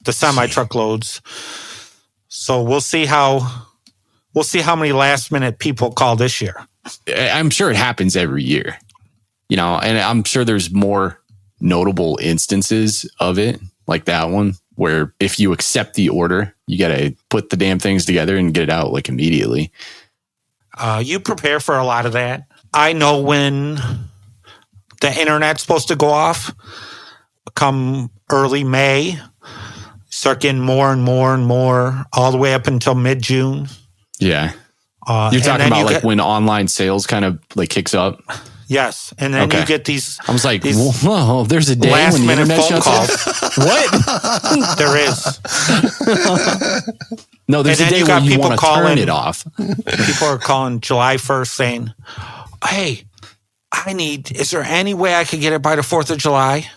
the semi-truck loads. So we'll see how many last minute people call this year. I'm sure it happens every year, and I'm sure there's more notable instances of it, like that one, where if you accept the order, you got to put the damn things together and get it out like immediately. You prepare for a lot of that. I know when the internet's supposed to go off. Come early May, start getting more and more and more, all the way up until mid-June. Yeah. You're talking about when online sales kind of like kicks up? Yes. And then you get these. I was like, whoa, there's a day when the internet shuts off. What? There is. No, there's a day when you want to turn it off. People are calling July 1st saying, hey, is there any way I could get it by the 4th of July?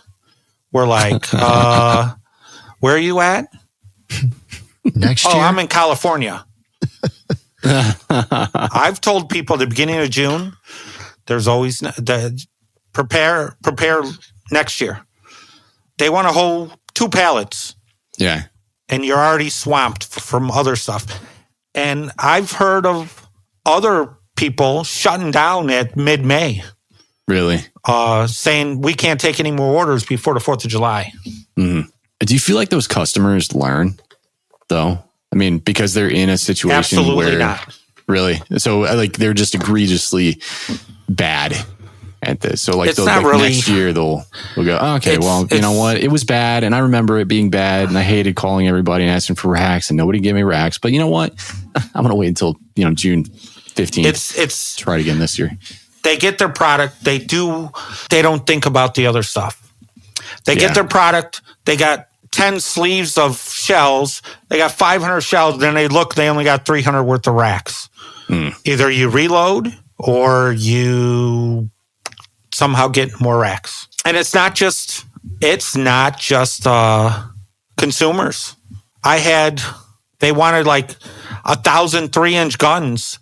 We're like, where are you at? Next year? Oh, I'm in California. I've told people at the beginning of June, there's always prepare next year. They want a whole 2 pallets. Yeah. And you're already swamped from other stuff. And I've heard of other people shutting down at mid-May. Really? Saying we can't take any more orders before the 4th of July. Mm-hmm. Do you feel like those customers learn, though? I mean, because they're in a situation Absolutely where... not. Really? So, like, they're just egregiously bad at this. So like, it's not like really, next year they'll go, oh, okay, well, you know what? It was bad. And I remember it being bad. And I hated calling everybody and asking for racks and nobody gave me racks. But you know what? I'm going to wait until, June 15th. It's try it again this year. They get their product. They don't think about the other stuff. They get their product. They got 10 sleeves of shells. They got 500 shells. Then they only got 300 worth of racks. Either you reload or you somehow get more racks. And it's not just consumers. They wanted like 1,000 3-inch guns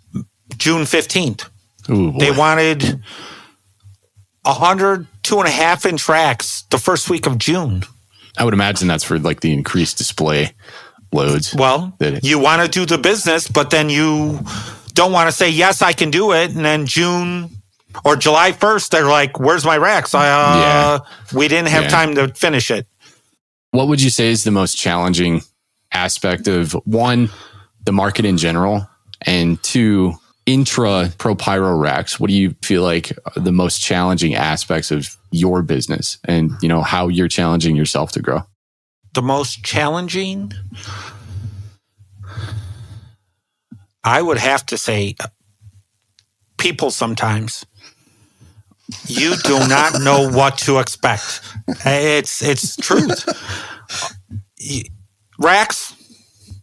June 15th. Ooh, they wanted 100 2.5-inch racks the first week of June. I would imagine that's for like the increased display loads. Well, you want to do the business, but then you don't want to say, yes, I can do it. And then June or July 1st, they're like, where's my racks? We didn't have time to finish it. What would you say is the most challenging aspect of, one, the market in general, and two, intra Pro Pyro racks? What do you feel like are the most challenging aspects of your business and, how you're challenging yourself to grow? The most challenging, I would have to say, people sometimes. You do not know what to expect. It's truth. Racks,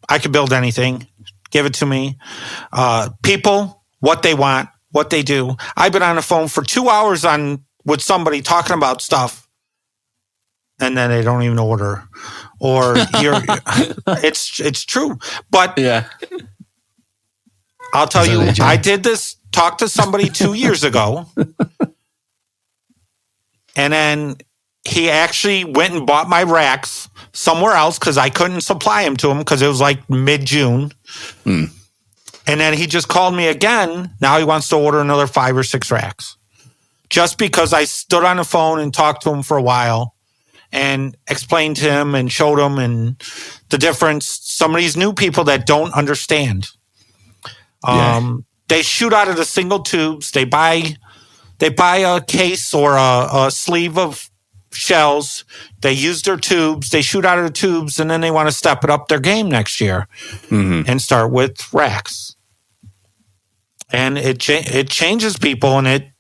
I could build anything. Give it to me. People, what they want, what they do. I've been on the phone for 2 hours with somebody talking about stuff, and then they don't even order. Or it's true. But I'll tell you, I did this, talked to somebody 2 years ago, and then he actually went and bought my racks somewhere else because I couldn't supply them to him because it was like mid-June. And then he just called me again. Now he wants to order another 5 or 6 racks. Just because I stood on the phone and talked to him for a while and explained to him and showed him and the difference. Some of these new people that don't understand. They shoot out of the single tubes. They buy a case or a sleeve of shells. They use their tubes. They shoot out of the tubes, and then they want to step it up their game next year and start with racks. And it changes people, and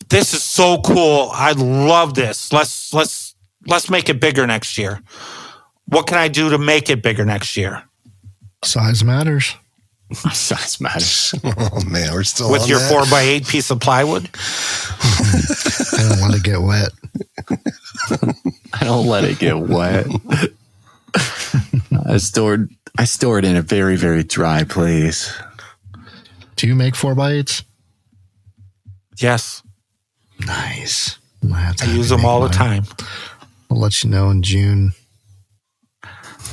this is so cool. I love this. Let's make it bigger next year. What can I do to make it bigger next year? Size matters. Size matters. Oh man, we're still with on your that? 4x8 piece of plywood. I don't want to get wet. I don't let it get wet. I store it in a very, very dry place. Do you make 4x8s? Yes. Nice. I use them all the time. I'll let you know in June.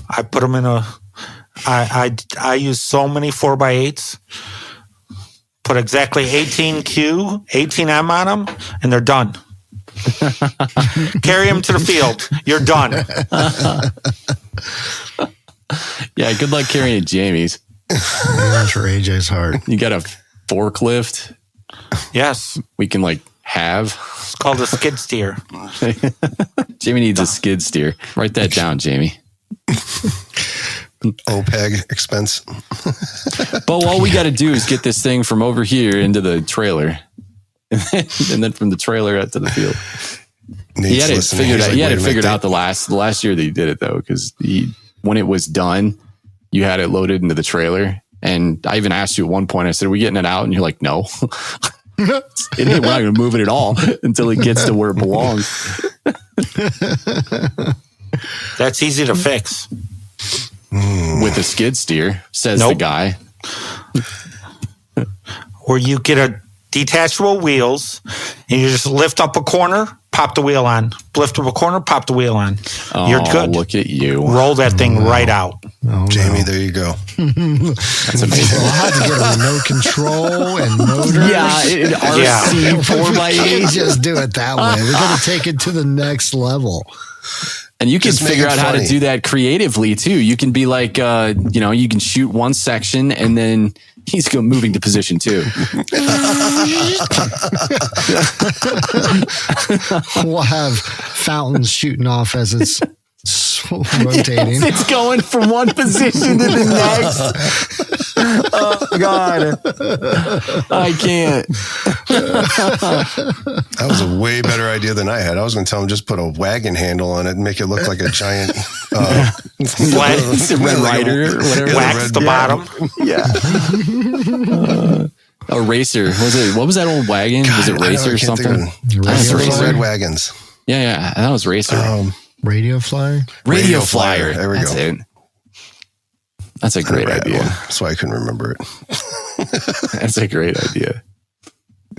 I put them in I use so many 4x8s. Put exactly 18Q, 18M on them, and they're done. Carry them to the field. You're done. Yeah, good luck carrying Jamie's. That's for AJ's heart. You got a forklift? Yes. We can have. It's called a skid steer. Jamie needs a skid steer. Write that down, Jamie. OPEG expense. But all we got to do is get this thing from over here into the trailer, and then from the trailer out to the field. He had it figured out the last year that he did it though, because when it was done, you had it loaded into the trailer, and I even asked you at one point. I said, "Are we getting it out?" And you're like, "No." We're not going to move it at all until it gets to where it belongs. That's easy to fix. With a skid steer, says the guy. Or you get a detachable wheels and you just lift up a corner, pop the wheel on. Lift up a corner, pop the wheel on. You're good. Look at you. Roll that thing right out. Oh, Jamie, there you go. That's amazing. We'll have to get a remote control and motors. RC 4x8. Just do it that way. We're going to take it to the next level. And you can Just figure make it out how to funny. do that creatively too. You can be like, you can shoot one section and then He's moving to position 2. We'll have fountains shooting off as it's rotating. Yes, it's going from one position to the next. Oh, God. I can't. That was a way better idea than I had. I was going to tell him just put a wagon handle on it and make it look like a giant Red Rider or whatever. Wax the bottom. Yeah. A racer. What was that old wagon? God, was it Racer or something? Red wagons. Yeah. That was Racer. Radio Flyer? Radio Flyer. There we That's go. it. That's a great idea. That's why I couldn't remember it. That's a great idea.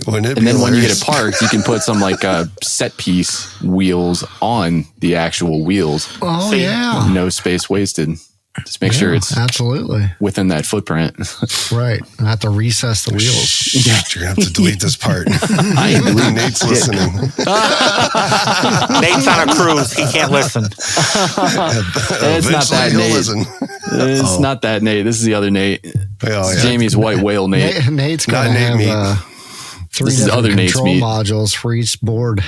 Wouldn't it And then hilarious? when you get it parked, you can put some like set piece wheels on the actual wheels. Oh, yeah. No space wasted. Just make sure it's absolutely within that footprint. Right. I have to recess the wheels. Yeah, you're going to have to delete this part. I ain't deleting Nate's listening. Nate's on a cruise. He can't listen. It's not that He'll Nate. listen. It's not that Nate. This is the other Nate. Oh, It's yeah. Jamie's white whale Nate. Nate's Not going to Nate have meat. 3 This is different other Nate's control meat. modules for each board.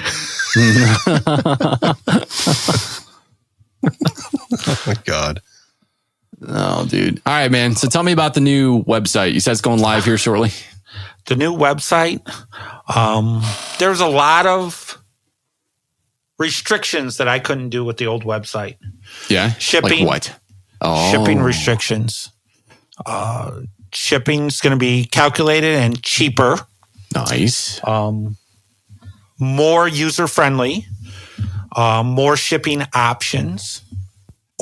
Oh, my God. Oh, dude. All right, man. So tell me about the new website. You said it's going live here shortly. The new website, there's a lot of restrictions that I couldn't do with the old website. Yeah. Shipping. Like what? Oh. Shipping restrictions. Shipping's going to be calculated and cheaper. Nice. More user-friendly. More shipping options.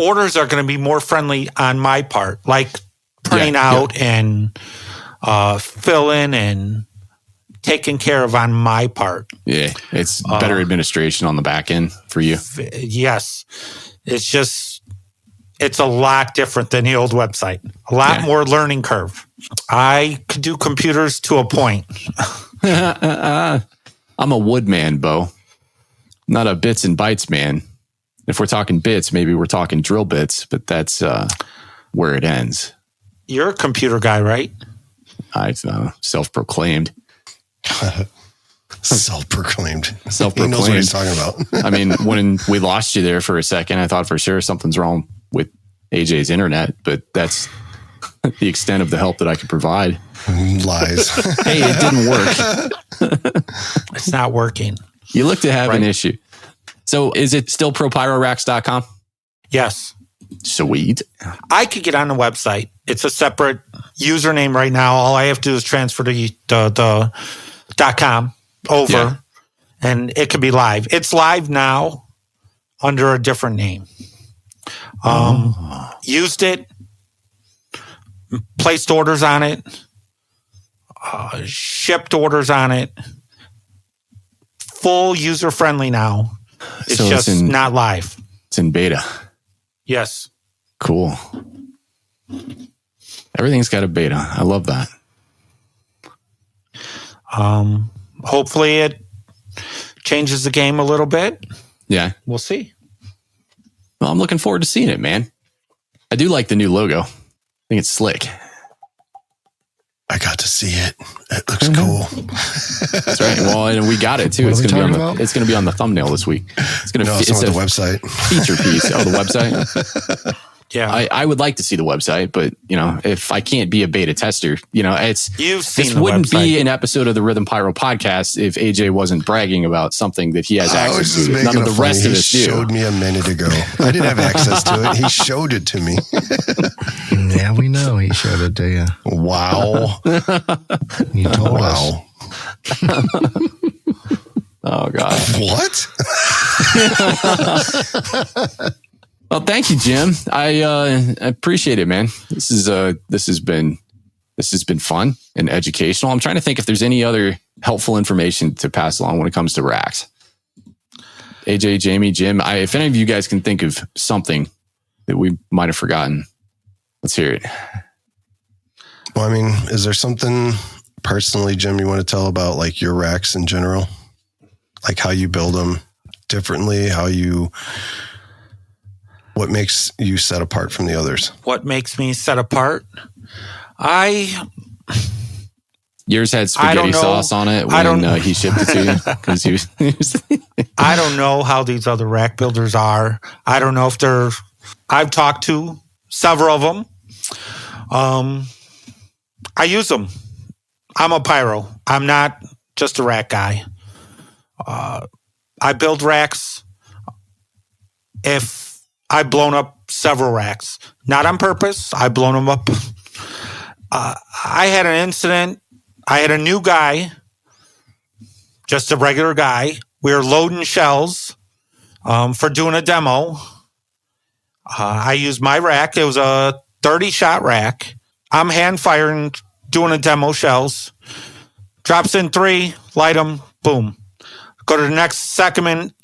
Orders are going to be more friendly on my part, like printing out and filling and taken care of on my part. Yeah. It's better administration on the back end for you. Yes. It's a lot different than the old website. A lot more learning curve. I could do computers to a point. I'm a wood man, Bo. Not a bits and bytes man. If we're talking bits, maybe we're talking drill bits, but that's where it ends. You're a computer guy, right? I self-proclaimed. Self-proclaimed. Self-proclaimed. He knows what he's talking about. I mean, when we lost you there for a second, I thought for sure something's wrong with AJ's internet, but that's the extent of the help that I could provide. Lies. Hey, it didn't work. It's not working. You look to have an issue. So is it still propyroracks.com? Yes. Sweet. I could get on the website. It's a separate username right now. All I have to do is transfer the .com over and it can be live. It's live now under a different name. Used it, placed orders on it, shipped orders on it. Full user-friendly now. It's So just it's not live. It's in beta. Yes. Cool. Everything's got a beta. I love that. Hopefully it changes the game a little bit. Yeah. We'll see. Well, I'm looking forward to seeing it, man. I do like the new logo. I think it's slick. I got to see it. It looks cool. That's right. Well, and we got it too. What It's are we going to be talking about? it's going to be on the thumbnail this week. It's going to It's on the website. feature piece. Oh, the website. Yeah. I would like to see the website, but if I can't be a beta tester, You've seen this the wouldn't website. be an episode of the Rhythm Pyro podcast if AJ wasn't bragging about something that he has I was access just to. making None of it the funny. rest of He us do. showed me a minute ago. I didn't have access to it. He showed it to me. Yeah, we know he showed it to you. Wow. You told us. Wow. Oh God. What? Well, thank you, Jim. I appreciate it, man. This has been fun and educational. I'm trying to think if there's any other helpful information to pass along when it comes to racks. AJ, Jamie, Jim, if any of you guys can think of something that we might have forgotten, let's hear it. Well, I mean, is there something personally, Jim, you want to tell about like your racks in general? Like how you build them differently, what makes you set apart from the others? What makes me set apart? I Yours had spaghetti sauce on it when he shipped it to you? 'Cause he was I don't know how these other rack builders are. I don't know if they're... I've talked to several of them. I use them. I'm a pyro. I'm not just a rack guy. I build racks. If I've blown up several racks, not on purpose, I've blown them up. I had an incident. I had a new guy, just a regular guy. We were loading shells for doing a demo. I used my rack. It was a 30-shot rack. I'm hand firing, doing a demo shells. Drops in 3, light them, boom. Go to the next segment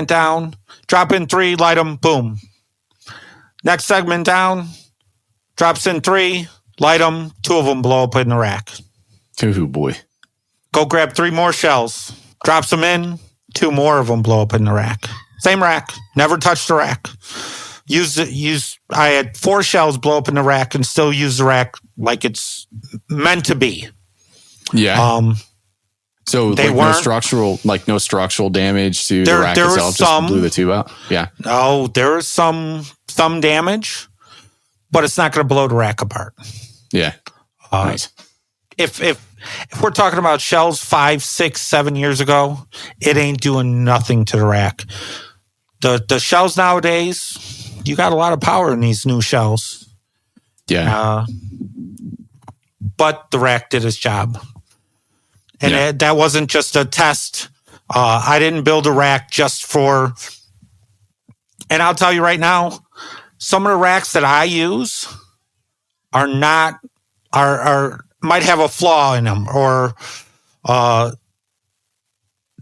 down. Drop in 3, light them, boom. Next segment down. Drops in 3, light them. 2 of them blow up in the rack. Oh, boy. Go grab 3 more shells. Drops them in. 2 more of them blow up in the rack. Same rack. Never touched the rack. I had 4 shells blow up in the rack and still use the rack like it's meant to be. Yeah. So like no structural damage to the rack itself, just blew the tube out? Yeah. No, there is some damage, but it's not going to blow the rack apart. Yeah. Nice. If we're talking about shells 5, 6, 7 years ago, it ain't doing nothing to the rack. The shells nowadays, you got a lot of power in these new shells. Yeah. But the rack did its job. And that wasn't just a test. I didn't build a rack just for... And I'll tell you right now, some of the racks that I use might have a flaw in them, or the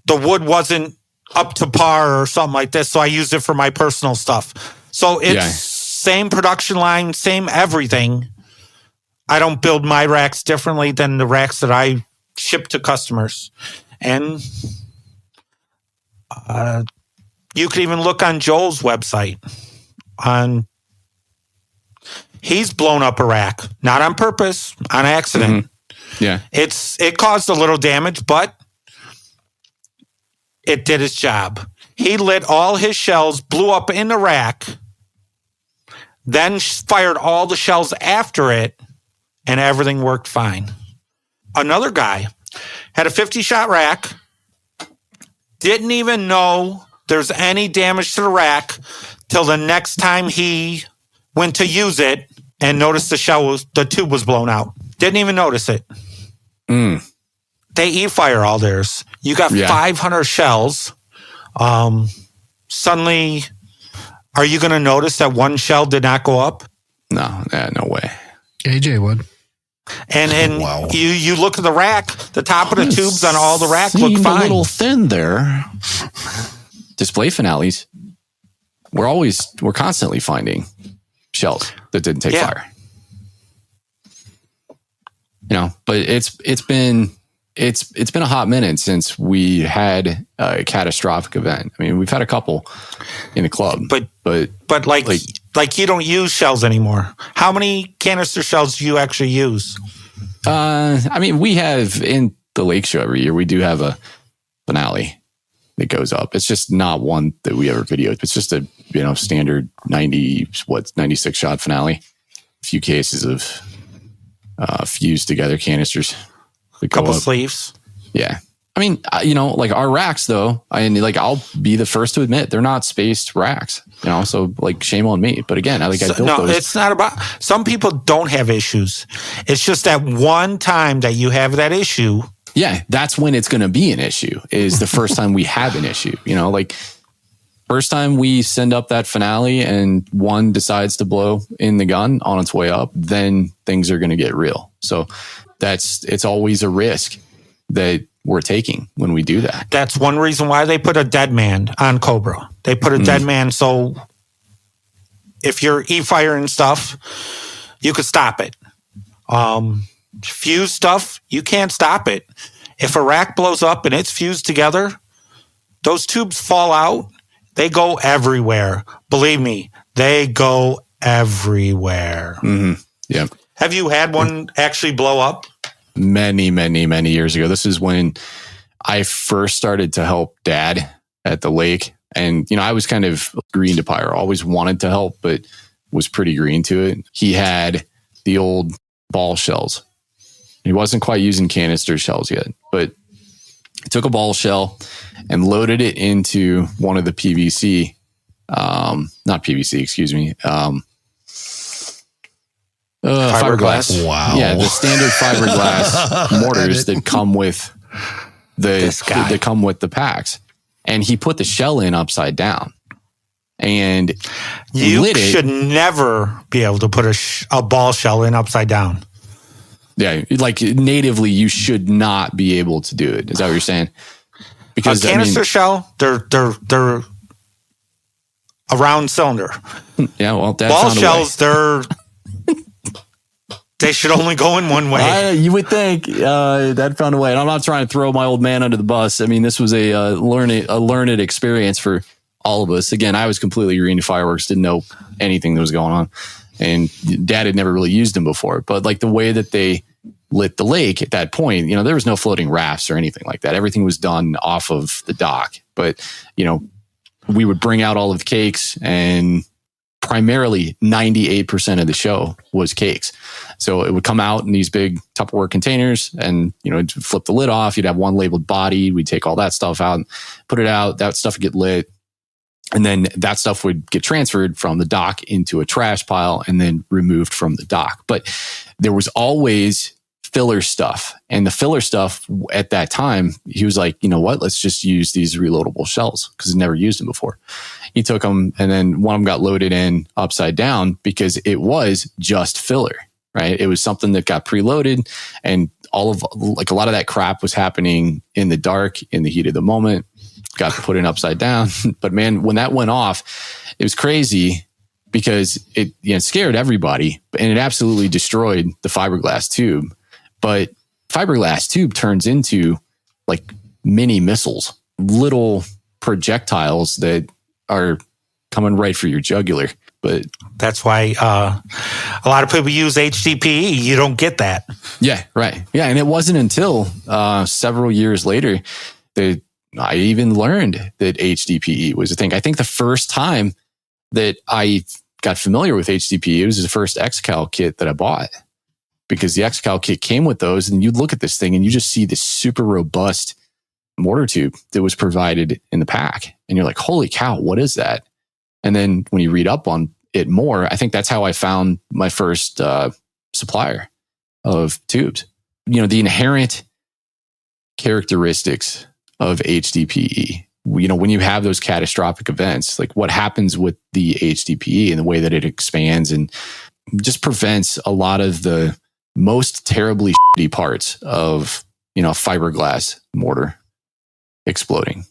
wood wasn't up to par or something like this, so I used it for my personal stuff. So it's same production line, same everything. I don't build my racks differently than the racks that I ship to customers. And you can even look on Joel's website. He's blown up a rack, not on purpose, on accident. Mm-hmm. Yeah. It caused a little damage, but it did its job. He lit all his shells, blew up in the rack, then fired all the shells after it, and everything worked fine. Another guy had a 50-shot rack, didn't even know there's any damage to the rack till the next time he went to use it and noticed the tube was blown out. Didn't even notice it. Mm. They e-fire all theirs. You got 500 shells. Suddenly, are you going to notice that one shell did not go up? No way. AJ would. And wow. you look at the rack, the top of the tubes on all the rack look fine. A little thin there. Display finales. We're constantly finding shells that didn't take fire. But it's been a hot minute since we had a catastrophic event. I mean, we've had a couple in the club, but like you don't use shells anymore. How many canister shells do you actually use? I mean, we have in the lake show every year, we do have a finale that goes up. It's just not one that we ever videoed. It's just a, standard 96 shot finale. A few cases of fused together canisters. A couple sleeves. Yeah. I mean, like our racks though, I'll be the first to admit they're not spaced racks, so like shame on me. But again, I built those. It's not about, some people don't have issues. It's just that one time that you have that issue. Yeah. That's when it's going to be an issue, is the first time we have an issue, like first time we send up that finale and one decides to blow in the gun on its way up, then things are going to get real. So it's always a risk that we're taking when we do that. That's one reason why they put a dead man on Cobra. They put a dead man so if you're e-firing stuff, you could stop it. Fuse stuff, you can't stop it. If a rack blows up and it's fused together, those tubes fall out. They go everywhere. Believe me, they go everywhere. Mm-hmm. Yeah. Have you had one actually blow up? many, many, many years ago. This is when I first started to help Dad at the lake. And, I was kind of green to pyro. Always wanted to help, but was pretty green to it. He had the old ball shells. He wasn't quite using canister shells yet, but he took a ball shell and loaded it into one of the PVC, not PVC, excuse me, fiberglass. Wow. Yeah, the standard fiberglass mortars that come with that come with the packs. And he put the shell in upside down. And you should never be able to put a ball shell in upside down. Yeah, like natively, you should not be able to do it. Is that what you're saying? Because a canister shell, they're a round cylinder. Yeah, well, ball shells, they should only go in one way. You would think that found a way. And I'm not trying to throw my old man under the bus. I mean, this was a learned experience for all of us. Again, I was completely green to fireworks, didn't know anything that was going on. And Dad had never really used them before. But like the way that they lit the lake at that point, there was no floating rafts or anything like that. Everything was done off of the dock. But, we would bring out all of the cakes, and primarily 98% of the show was cakes. So it would come out in these big Tupperware containers, and, flip the lid off. You'd have one labeled body. We'd take all that stuff out, put it out. That stuff would get lit. And then that stuff would get transferred from the dock into a trash pile and then removed from the dock. But there was always filler stuff. And the filler stuff at that time, he was like, you know what, let's just use these reloadable shells, because he never used them before. He took them, and then one of them got loaded in upside down because it was just filler, right? It was something that got preloaded, and a lot of that crap was happening in the dark, in the heat of the moment. Got put in upside down. But man, when that went off, it was crazy because it scared everybody, and it absolutely destroyed the fiberglass tube. But fiberglass tube turns into like mini missiles, little projectiles that are coming right for your jugular. But that's why a lot of people use HDPE. You don't get that. Yeah, right. Yeah, and it wasn't until several years later that I even learned that HDPE was a thing. I think the first time that I got familiar with HDPE, it was the first XCal kit that I bought, because the XCal kit came with those, and you'd look at this thing and you just see this super robust mortar tube that was provided in the pack. And you're like, holy cow, what is that? And then when you read up on it more, I think that's how I found my first supplier of tubes. The inherent characteristics of HDPE. When you have those catastrophic events, like what happens with the HDPE and the way that it expands and just prevents a lot of the most terribly shitty parts of, fiberglass mortar exploding.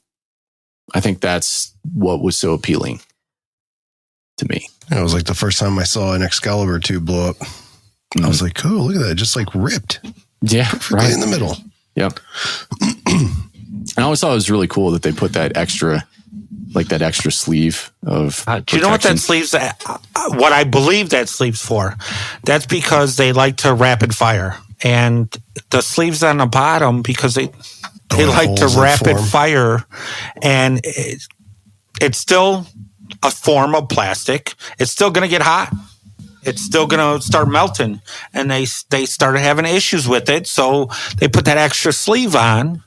I think that's what was so appealing to me. It was like the first time I saw an Excalibur tube blow up. I was like, "Oh, look at that! Just like ripped, perfectly in the middle." Yep. I always thought it was really cool that they put that extra sleeve of. Do you know what that sleeve's? What I believe that sleeve's for? That's because they like to rapid fire, and the sleeves on the bottom because they like to rapid fire, and it's still a form of plastic. It's still going to get hot. It's still going to start melting, and they started having issues with it, so they put that extra sleeve on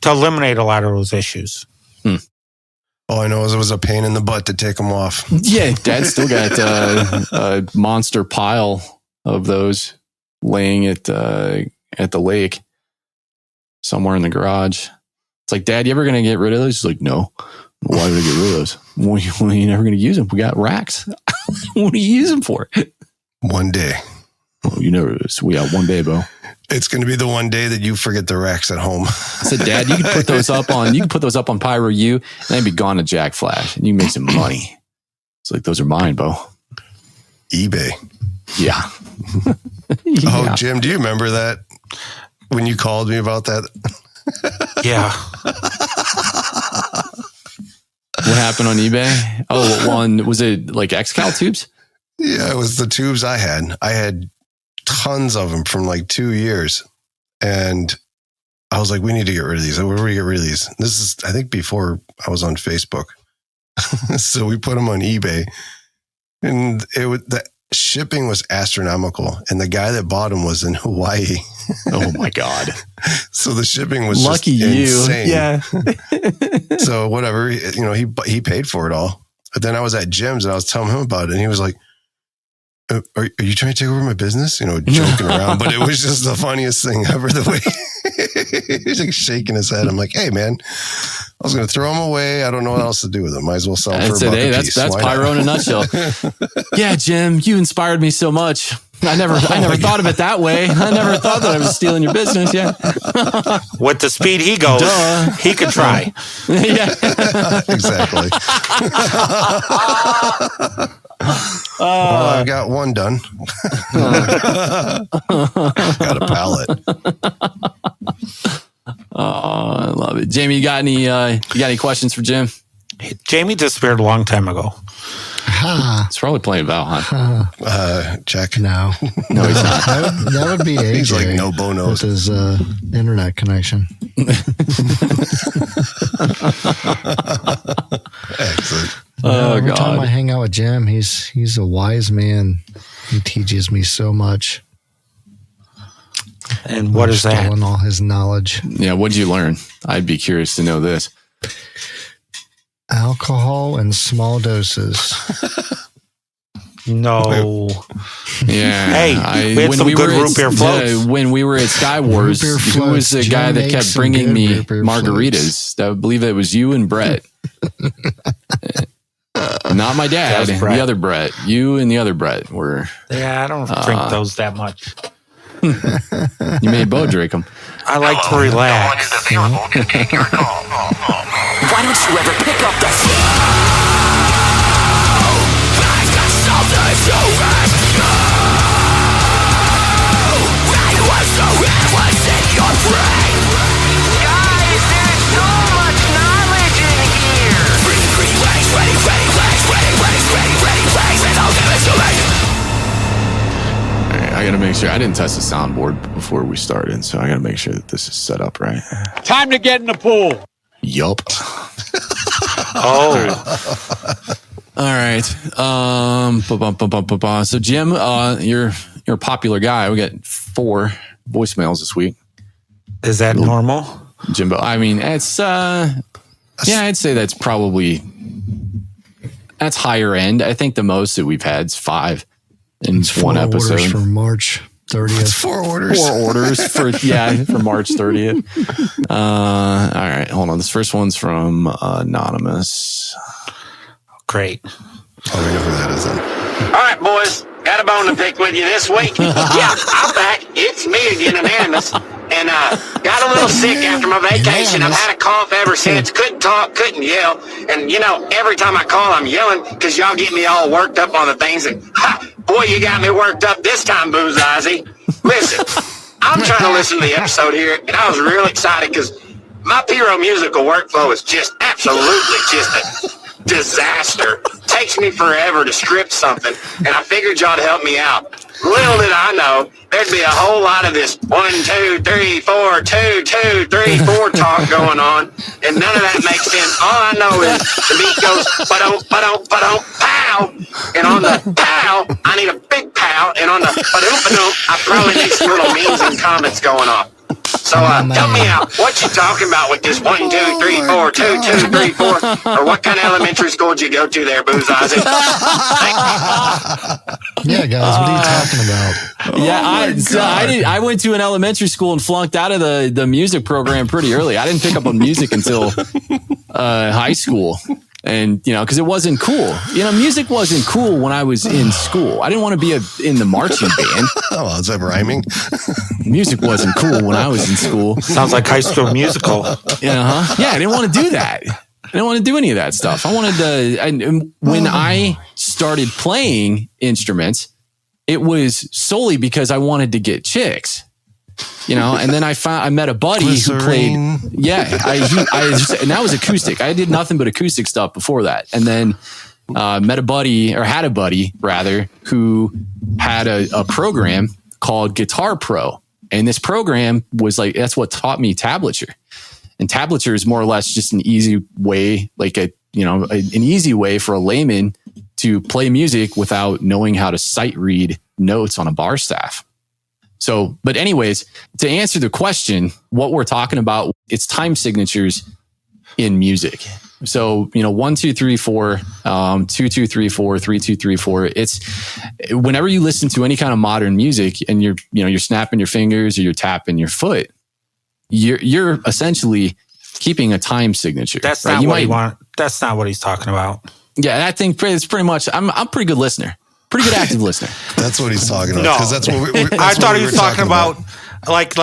to eliminate a lot of those issues. All I know is it was a pain in the butt to take them off. Yeah, Dad still got a monster pile of those laying at the lake somewhere in the garage. It's like, Dad, you ever going to get rid of those? He's like, no. Why would I get rid of those? Well, you're never going to use them. We got racks. What do you use them for? One day. Well, you never. We got one day, Bo. It's going to be the one day that you forget the racks at home. I said, Dad, you can put those up on Pyro U, and they'd be gone to Jack Flash, and you make some money. It's like, those are mine, Bo. eBay. Yeah. Oh, Jim, do you remember that when you called me about that? Yeah. What happened on eBay? Oh, one, was it like XCal tubes? Yeah, it was the tubes I had. I had tons of them from like 2 years. And I was like, we need to get rid of these. Where do we get rid of these? This is, I think, before I was on Facebook. So we put them on eBay, and the shipping was astronomical. And the guy that bought them was in Hawaii. Oh my God. So the shipping was lucky just insane. Yeah. So whatever, he paid for it all. But then I was at Jim's and I was telling him about it, and he was like, are you trying to take over my business? Joking around, but it was just the funniest thing ever. The way he's like shaking his head. I'm like, hey man, I was going to throw them away. I don't know what else to do with them. Might as well sell them for a buck a piece. That's Pyro in a nutshell. Yeah, Jim, you inspired me so much. I never thought of it that way. I never thought that I was stealing your business. Yeah. With the speed he goes, he could try. Yeah. Exactly. Well, I got one done. Got a pallet. Oh, I love it. Jamie, you got any questions for Jim? Jamie disappeared a long time ago. It's probably playing Val, huh? Check. No, he's not. That would be AJ. He's like no bonos. With his internet connection. Excellent. Every time I hang out with Jim, he's a wise man. He teaches me so much. And what is that? All his knowledge. Yeah, what did you learn? I'd be curious to know this. Alcohol in small doses. No. Yeah. Hey, we had some good root beer floats. When we were at Sky Wars, who was the guy that kept bringing me margaritas? I believe it was you and Brett. Not my dad, the other Brett. You and the other Brett were. Yeah, I don't drink those that much. You made Bo drink them. I like to relax. Why don't you ever pick up the phone? I've got something to ask you. I was so reckless in your brain. Guys, there's so much knowledge in here. Ready, legs, ready, legs, ready, and I'll give it to me. All right, I gotta make sure. I didn't test the soundboard before we started, so I gotta make sure that this is set up right. Time to get in the pool. Yup. Oh. All right. So Jim, you're a popular guy. We got 4 voicemails this week. Is that normal? Jimbo. I mean, it's I'd say that's higher end. I think the most that we've had is 5 in one episode. Orders for March 30th. It's 4 orders. 4 orders for March 30th. All right, hold on. This first one's from Anonymous. Great. Oh, we know who that is then. All right, boys. Got a bone to pick with you this week. Yeah, I'm back. It's me again, Anonymous. And got a little sick after my vacation. I've had a cough ever since. Couldn't talk, couldn't yell. And, every time I call, I'm yelling because y'all get me all worked up on the things. And, boy, you got me worked up this time, Booze Ozzy. Listen, I'm trying to listen to the episode here, and I was real excited because my Pyro musical workflow is just absolutely just a disaster. Takes me forever to script something, and I figured y'all to help me out. Little did I know there'd be a whole lot of this 1, 2, 3, 4, 2, 2, 3, 4 talk going on, and none of that makes sense. All I know is the beat goes ba-dum, ba-dum, ba-dum, pow, and on the pow, I need a big pow, and on the ba-dum, ba-dum, I probably need some little memes and comments going off. So help me out. What you talking about with this 1, 2, 3, 4, 2, 2, 3, 4? Or what kind of elementary school did you go to there, Booze Ozzy? Yeah, guys, what are you talking about? I went to an elementary school and flunked out of the music program pretty early. I didn't pick up on music until high school. And, because it wasn't cool. Music wasn't cool when I was in school. I didn't want to be in the marching band. Oh, is that rhyming? Music wasn't cool when I was in school. Sounds like High School Musical. Yeah, I didn't want to do that. I didn't want to do any of that stuff. I wanted to, when I started playing instruments, it was solely because I wanted to get chicks. And then I met a buddy who played. Yeah, and that was acoustic. I did nothing but acoustic stuff before that, and then had a buddy who had a program called Guitar Pro, And this program was like, that's what taught me tablature. And tablature is more or less just an easy way, like an easy way for a layman to play music without knowing how to sight read notes on a bar staff. So, but anyways, to answer the question, what we're talking about, it's time signatures in music. So, 1, 2, 3, 4, 2, 2, 3, 4, 3, 2, 3, 4. It's whenever you listen to any kind of modern music and you're snapping your fingers or you're tapping your foot, you're essentially keeping a time signature. That's not what you want. That's not what he's talking about. Yeah, I think it's pretty much. I'm a pretty good listener, pretty good active listener. That's what he's talking about. No, because that's what I thought he was talking about like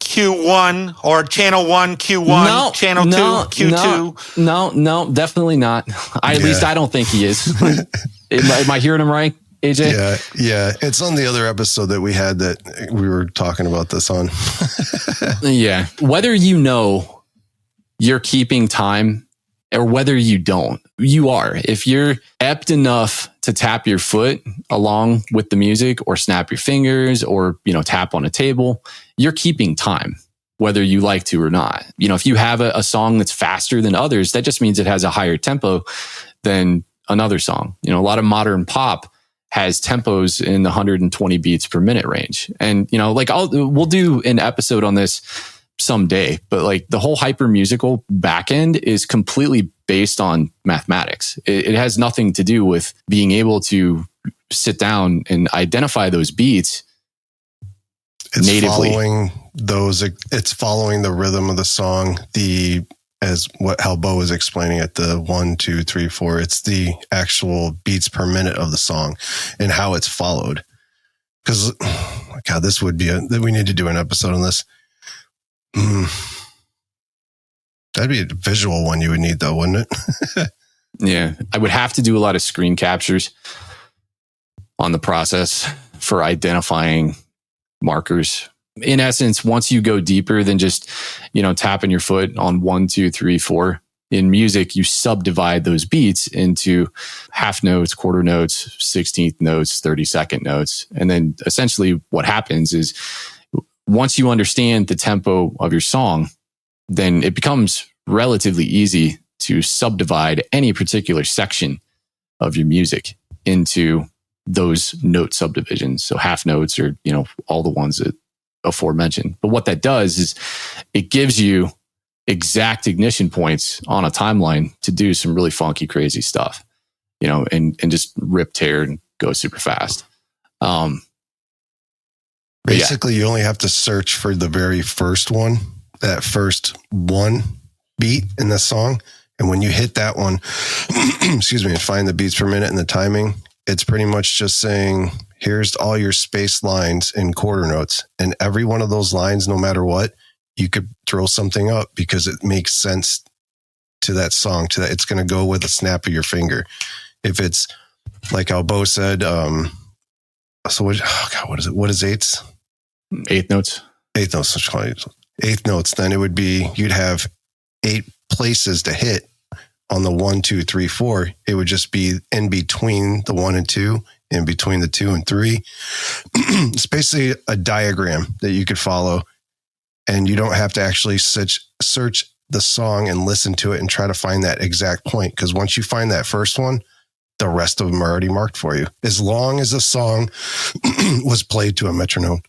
Q1 or channel 1 Q1, channel 2 Q2. No, definitely not. At least I don't think he is. Am I hearing him right, AJ? Yeah. It's on the other episode that we had that we were talking about this on. Yeah. Whether you're keeping time or whether you don't, you are. If you're apt enough to tap your foot along with the music or snap your fingers or, tap on a table, you're keeping time, whether you like to or not. If you have a song that's faster than others, that just means it has a higher tempo than another song. A lot of modern pop has tempos in the 120 beats per minute range. And, we'll do an episode on this someday, but like the whole hyper musical backend is completely based on mathematics. It has nothing to do with being able to sit down and identify those beats natively. It's following the rhythm of the song. How Bo was explaining it, the 1, 2, 3, 4, it's the actual beats per minute of the song and how it's followed. Because, God, this would be we need to do an episode on this. That'd be a visual one you would need though, wouldn't it? Yeah. I would have to do a lot of screen captures on the process for identifying markers. In essence, once you go deeper than just, tapping your foot on 1, 2, 3, 4, in music, you subdivide those beats into half notes, quarter notes, 16th notes, 32nd notes. And then essentially what happens is once you understand the tempo of your song, then it becomes relatively easy to subdivide any particular section of your music into those note subdivisions. So half notes or, all the ones that aforementioned. But what that does is it gives you exact ignition points on a timeline to do some really funky, crazy stuff, and just rip, tear, and go super fast. Basically, you only have to search for the very first one, that first one beat in the song. And when you hit that one, and find the beats per minute and the timing, it's pretty much just saying, here's all your space lines in quarter notes. And every one of those lines, no matter what, you could throw something up because it makes sense to that song, it's going to go with a snap of your finger. If it's like how Bo said, what is it? What is eighths? Eighth notes. Eighth notes. Then it would be, you'd have 8 places to hit on the 1, 2, 3, 4. It would just be in between the 1 and 2, in between the 2 and 3. It's basically a diagram that you could follow, and you don't have to actually search the song and listen to it and try to find that exact point. Because once you find that first one, the rest of them are already marked for you, as long as the song was played to a metronome.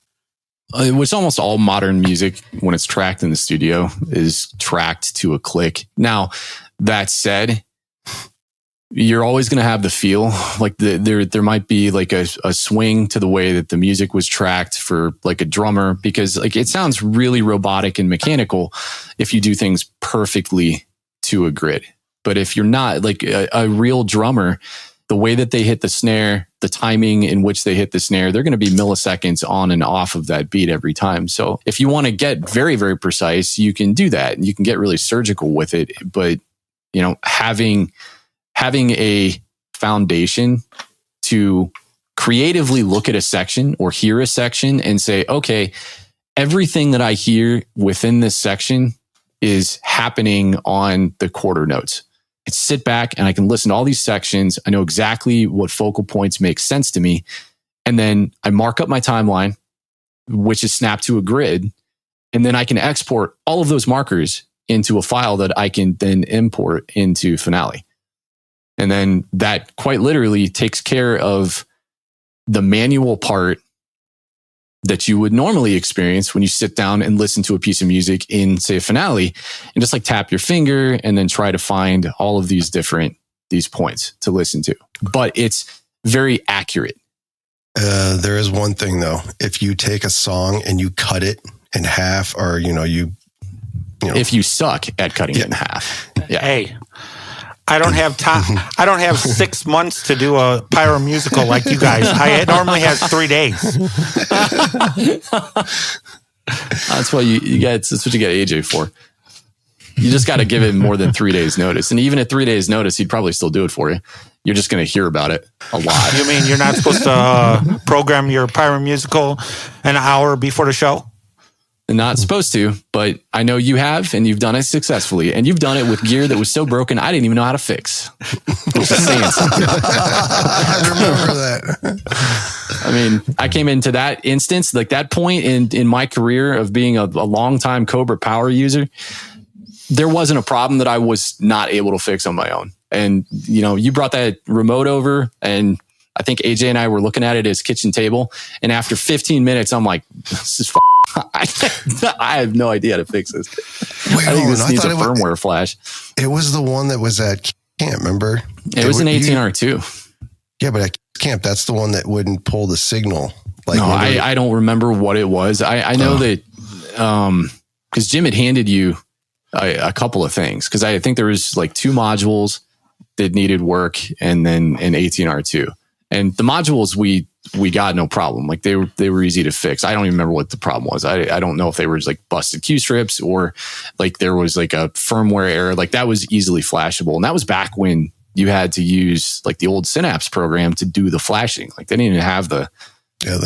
Which almost all modern music, when it's tracked in the studio, is tracked to a click. Now, that said, you're always going to have the feel like there might be like a swing to the way that the music was tracked for like a drummer, because like it sounds really robotic and mechanical if you do things perfectly to a grid. But if you're not like a real drummer, the way that they hit the snare, the timing in which they hit the snare, they're going to be milliseconds on and off of that beat every time. So if you want to get very, very precise, you can do that and you can get really surgical with it. But, having a foundation to creatively look at a section or hear a section and say, okay, everything that I hear within this section is happening on the quarter notes. I sit back and I can listen to all these sections. I know exactly what focal points make sense to me. And then I mark up my timeline which is snapped to a grid. And then I can export all of those markers into a file that I can then import into Finale. And then that quite literally takes care of the manual part that you would normally experience when you sit down and listen to a piece of music in, say, a Finale, and just like tap your finger and then try to find all of these points to listen to. But it's very accurate. There is one thing though. If you take a song and you cut it in half, or if you suck at cutting it in half. Yeah. Hey, I don't have time. I don't have 6 months to do a pyro musical like you guys. It normally has 3 days. That's what you get. That's what you get AJ for. You just got to give him more than 3 days notice. And even at 3 days notice, he'd probably still do it for you. You're just going to hear about it a lot. You mean you're not supposed to program your pyro musical an hour before the show? Not supposed to, but I know you have, and you've done it successfully. And you've done it with gear that was so broken, I didn't even know how to fix. Just saying something. I remember that. I mean, I came into that instance, like that point in my career of being a long-time Cobra power user. There wasn't a problem that I was not able to fix on my own. And, you brought that remote over, and I think AJ and I were looking at it as kitchen table. And after 15 minutes, I'm like, this is I have no idea how to fix this. Wait, I think this needs a firmware flash. It was the one that was at camp, remember? It was an 18R2. Yeah, but at camp, that's the one that wouldn't pull the signal. Like, no, I don't remember what it was. I know that because Jim had handed you a couple of things, because I think there was like 2 modules that needed work and then an 18R2. And the modules we got no problem. Like they were easy to fix. I don't even remember what the problem was. I don't know if they were just like busted Q strips or like there was like a firmware error. Like that was easily flashable. And that was back when you had to use like the old Synapse program to do the flashing. Like they didn't even have the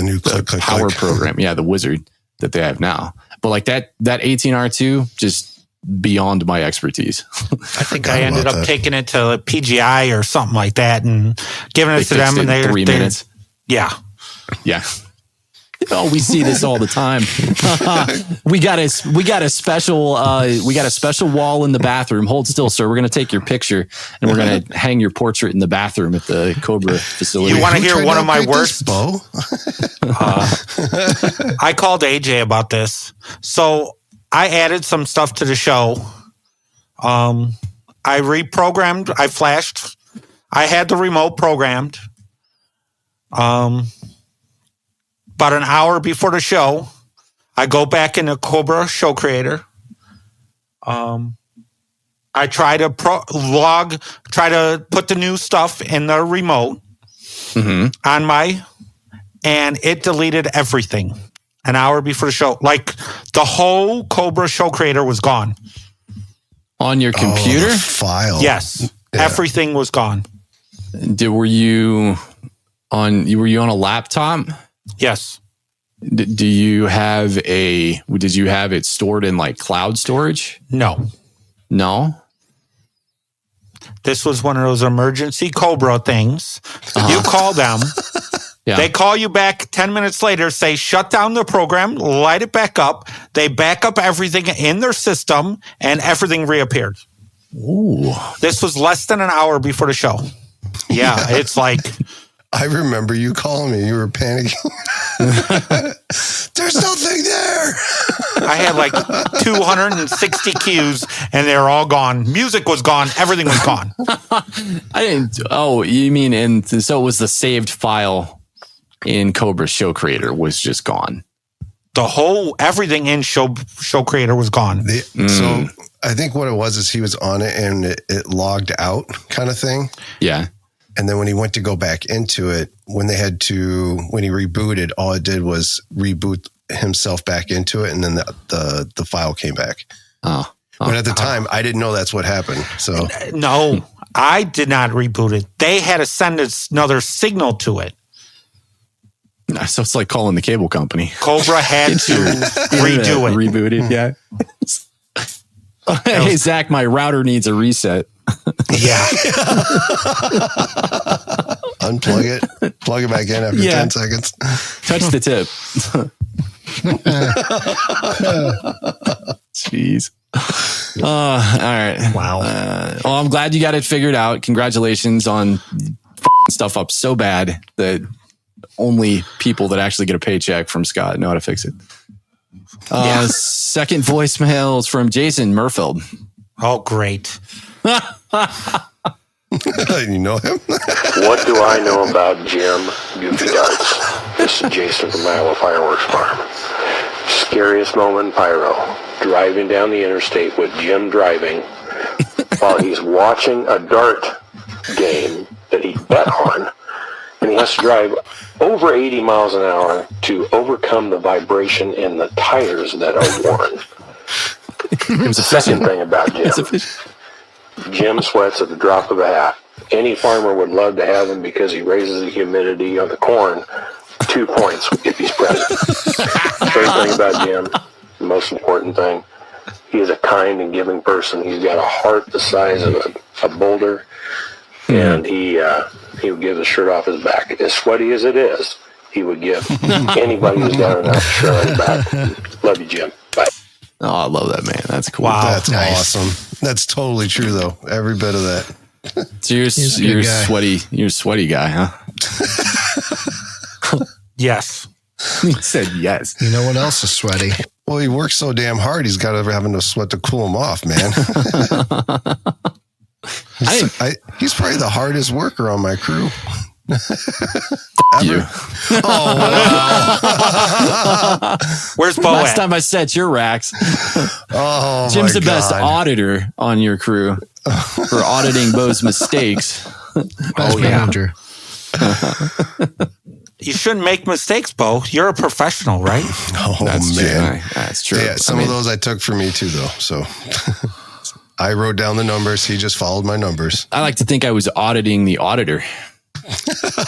new click power program. Yeah, the wizard that they have now. But like that 18R2 just beyond my expertise. I think I ended up taking it to PGI or something like that and giving it to them. And they 3 minutes. Yeah. Yeah. Oh, we see this all the time. we got a special wall in the bathroom. Hold still, sir. We're going to take your picture and we're going to hang your portrait in the bathroom at the Cobra facility. You want to hear one of my worst? I called AJ about this. So I added some stuff to the show. I reprogrammed. I flashed. I had the remote programmed. About an hour before the show, I go back into Cobra Show Creator. I try to try to put the new stuff in the remote and it deleted everything an hour before the show. Like the whole Cobra Show Creator was gone. On your computer? File. Yes. Yeah. Everything was gone. Were you on a laptop? Yes. Did you have it stored in like cloud storage? No. This was one of those emergency Cobra things. You call them. Yeah. They call you back 10 minutes later, say, shut down the program, light it back up. They back up everything in their system and everything reappeared. Ooh. This was less than an hour before the show. Yeah. It's like... I remember you calling me. You were panicking. There's nothing there. I had like 260 cues and they were all gone. Music was gone. Everything was gone. I didn't. Oh, you mean so it was the saved file in Cobra Show Creator was just gone. Everything in Show Creator was gone. So I think what it was is he was on it and it logged out kind of thing. Yeah. And then when he went to go back into it, when he rebooted, all it did was reboot himself back into it. And then the file came back. Oh. But at the time, I didn't know that's what happened. So no, I did not reboot it. They had to send another signal to it. So it's like calling the cable company. Cobra had to redo it. Reboot it, yeah. Hey, Zach, my router needs a reset. Yeah. Unplug it, plug it back in after 10 seconds. Touch the tip. Jeez. All right. Wow. Well, I'm glad you got it figured out. Congratulations on stuff up so bad that only people that actually get a paycheck from Scott know how to fix it. Second voicemail is from Jason Murfield. Oh, great. You know him? What do I know about Jim Goofy Darts? This is Jason from Iowa Fireworks Farm. Scariest moment in Pyro. Driving down the interstate with Jim driving while he's watching a dart game that he bet on, and he has to drive over 80 miles an hour to overcome the vibration in the tires that are worn. Second thing about Jim. Jim sweats at the drop of a hat. Any farmer would love to have him because he raises the humidity on the corn 2 points if he's present. Third thing about Jim, the most important thing, he is a kind and giving person. He's got a heart the size of a boulder, and he would give the shirt off his back. As sweaty as it is, he would give anybody who's got enough shirt on his back. Love you, Jim. Bye. Oh, I love that, man. That's cool. Wow. That's awesome. That's totally true, though. Every bit of that. So you're sweaty. You're a sweaty guy, huh? Yes. He said yes. You know what else is sweaty? Well, he works so damn hard, he's got to having to sweat to cool him off, man. He's probably the hardest worker on my crew. You. Oh, wow. Where's Bo Last at? time I set your racks. Oh, Jim's my the best God. auditor on your crew for auditing Bo's mistakes. Best manager. You shouldn't make mistakes, Bo. You're a professional, right? Oh, That's man. true. That's true. Yeah, some of those I took for me too, though. So I wrote down the numbers. He just followed my numbers. I like to think I was auditing the auditor.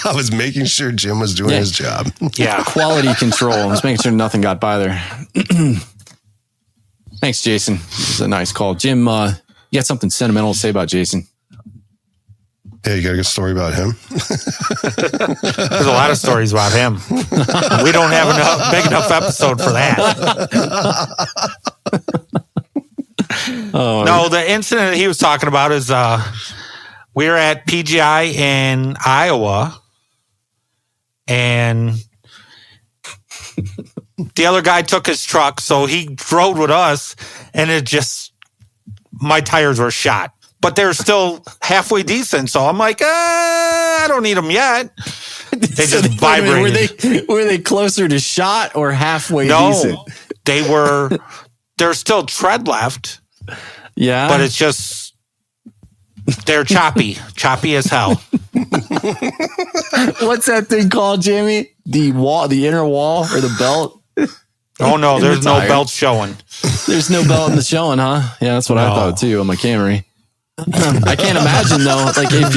I was making sure Jim was doing his job. Yeah. Quality control. I was making sure nothing got by there. Thanks, Jason. This is a nice call. Jim, you got something sentimental to say about Jason? Yeah, you got a good story about him? There's a lot of stories about him. We don't have enough big enough episode for that. No, the incident he was talking about is we were at PGI in Iowa, and the other guy took his truck, so he rode with us, and my tires were shot. But they're still halfway decent, so I'm like, I don't need them yet. They just vibrated. Were they closer to shot or halfway decent? No, there's still tread left. Yeah. But it's just, they're choppy as hell. What's that thing called, Jamie? The inner wall or the belt? Oh, no, there's no belt showing. There's no belt in the showing, huh? Yeah, that's what I thought too on my Camry. I can't imagine though. Like if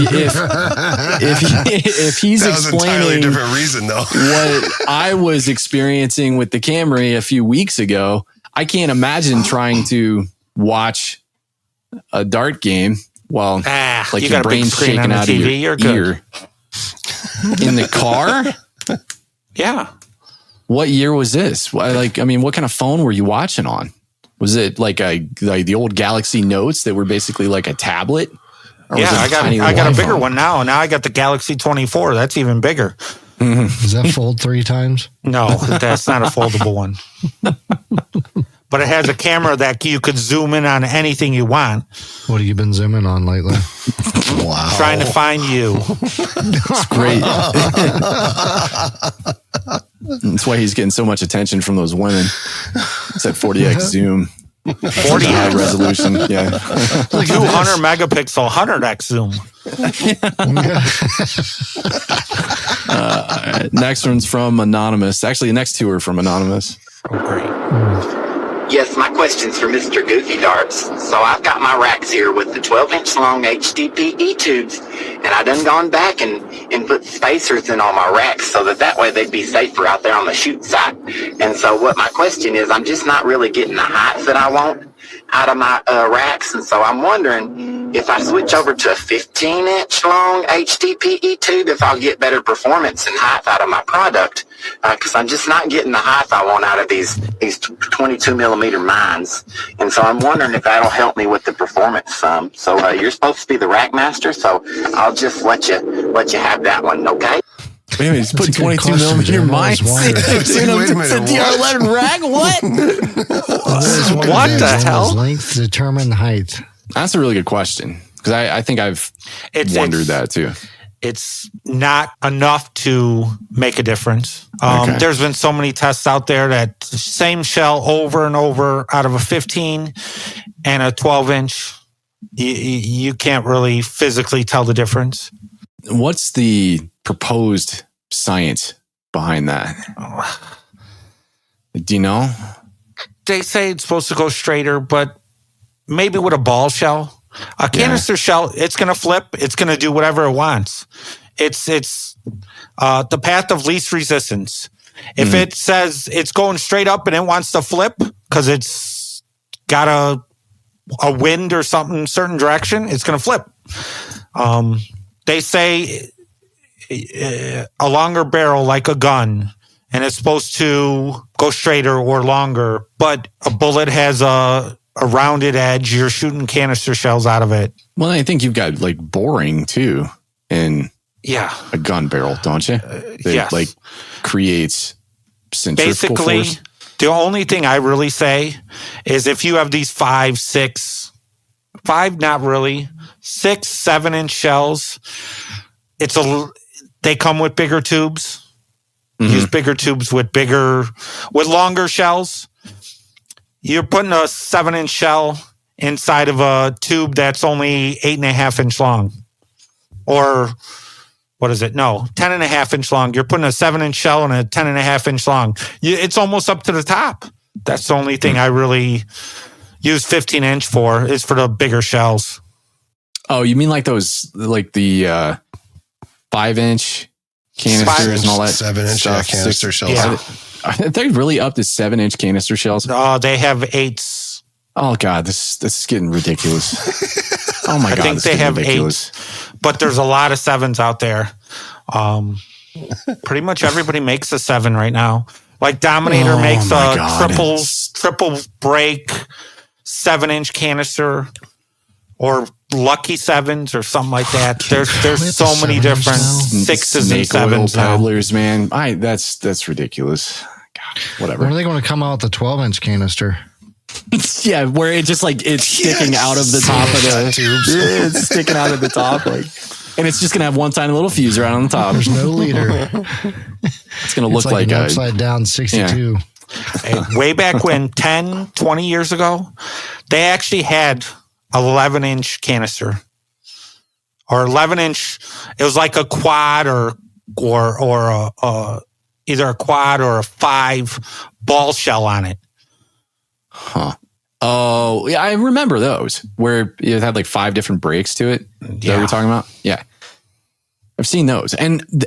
he's that was explaining entirely different reason though. what I was experiencing with the Camry a few weeks ago, I can't imagine trying to watch a dart game while like you your got a big brain's screen shaking on the out TV, of you're your good. ear. In the car? Yeah. What year was this? What kind of phone were you watching on? Was it like the old Galaxy Notes that were basically like a tablet? Or Yeah, was it I got a bigger one now. Now I got the Galaxy 24. That's even bigger. Does that fold 3 times? No, that's not a foldable one. But it has a camera that you could zoom in on anything you want. What have you been zooming on lately? Wow. Trying to find you. It's great. That's why he's getting so much attention from those women. It's that 40x zoom. 40 high resolution. Yeah. 200 megapixel, 100x zoom. Next one's from Anonymous. Actually, the next two are from Anonymous. Oh, great. Yes, my question's for Mr. Goofy Darts. So I've got my racks here with the 12-inch long HDPE tubes, and I done gone back and put spacers in all my racks so that way they'd be safer out there on the shoot site. And so what my question is, I'm just not really getting the heights that I want. out of my racks. And so I'm wondering if I switch over to a 15-inch long HDPE tube, if I'll get better performance and height out of my product. Because I'm just not getting the height I want out of these 22 millimeter mines. And so I'm wondering if that'll help me with the performance some. So you're supposed to be the rack master, so I'll just let you have that one, okay? Wait a minute, he's putting 22 millimeter mines in a DR11 rack? What? What the hell? Length determine height. That's a really good question, because I think I've wondered that too. It's not enough to make a difference. Okay. There's been so many tests out there that same shell over and over out of a 15 and a 12-inch, you can't really physically tell the difference. What's the proposed science behind that? Do you know? They say it's supposed to go straighter, but maybe with a ball shell. A canister shell, it's going to flip. It's going to do whatever it wants. It's the path of least resistance. If it says it's going straight up and it wants to flip because it's got a wind or something certain direction, it's going to flip. They say a longer barrel like a gun, and it's supposed to go straighter or longer, but a bullet has a rounded edge. You're shooting canister shells out of it. Well, I think you've got like boring too in a gun barrel, don't you? That like creates centrifugal basically force. The only thing I really say is if you have these 5, 7-inch shells, they come with bigger tubes. Use bigger tubes with longer shells. You're putting a 7-inch shell inside of a tube that's only 8.5-inch long. Or what is it? No, 10.5-inch long. You're putting a 7-inch shell and a 10.5-inch long. It's almost up to the top. That's the only thing I really use 15-inch for, is for the bigger shells. Oh, you mean like those, like the 5-inch canisters and all that? 7-inch canister shells. Yeah. Are they really up to 7-inch canister shells? Oh, they have 8s. Oh God, this is getting ridiculous. Oh my God, I think they have ridiculous. 8s, but there's a lot of 7s out there. Pretty much everybody makes a 7 right now. Like Dominator makes a triple break 7-inch canister, or Lucky 7s or something like that. There's so many different 6s and 7s now. Peddlers, man. That's ridiculous. God, whatever. When are they going to come out with the 12-inch canister? Yeah, where it just like it's sticking out of the top of the tubes. It's sticking out of the top, like, and it's just gonna have one tiny little fuse right on the top. There's no leader. It's gonna look like an upside down 62. Yeah. Hey, way back when, 10, 20 years ago, they actually had 11-inch canister, or 11-inch. It was like a quad or either a quad or a 5 ball shell on it. Huh. Oh, yeah, I remember those where it had like 5 different breaks to it. Is that what you're talking about? Yeah. I've seen those. And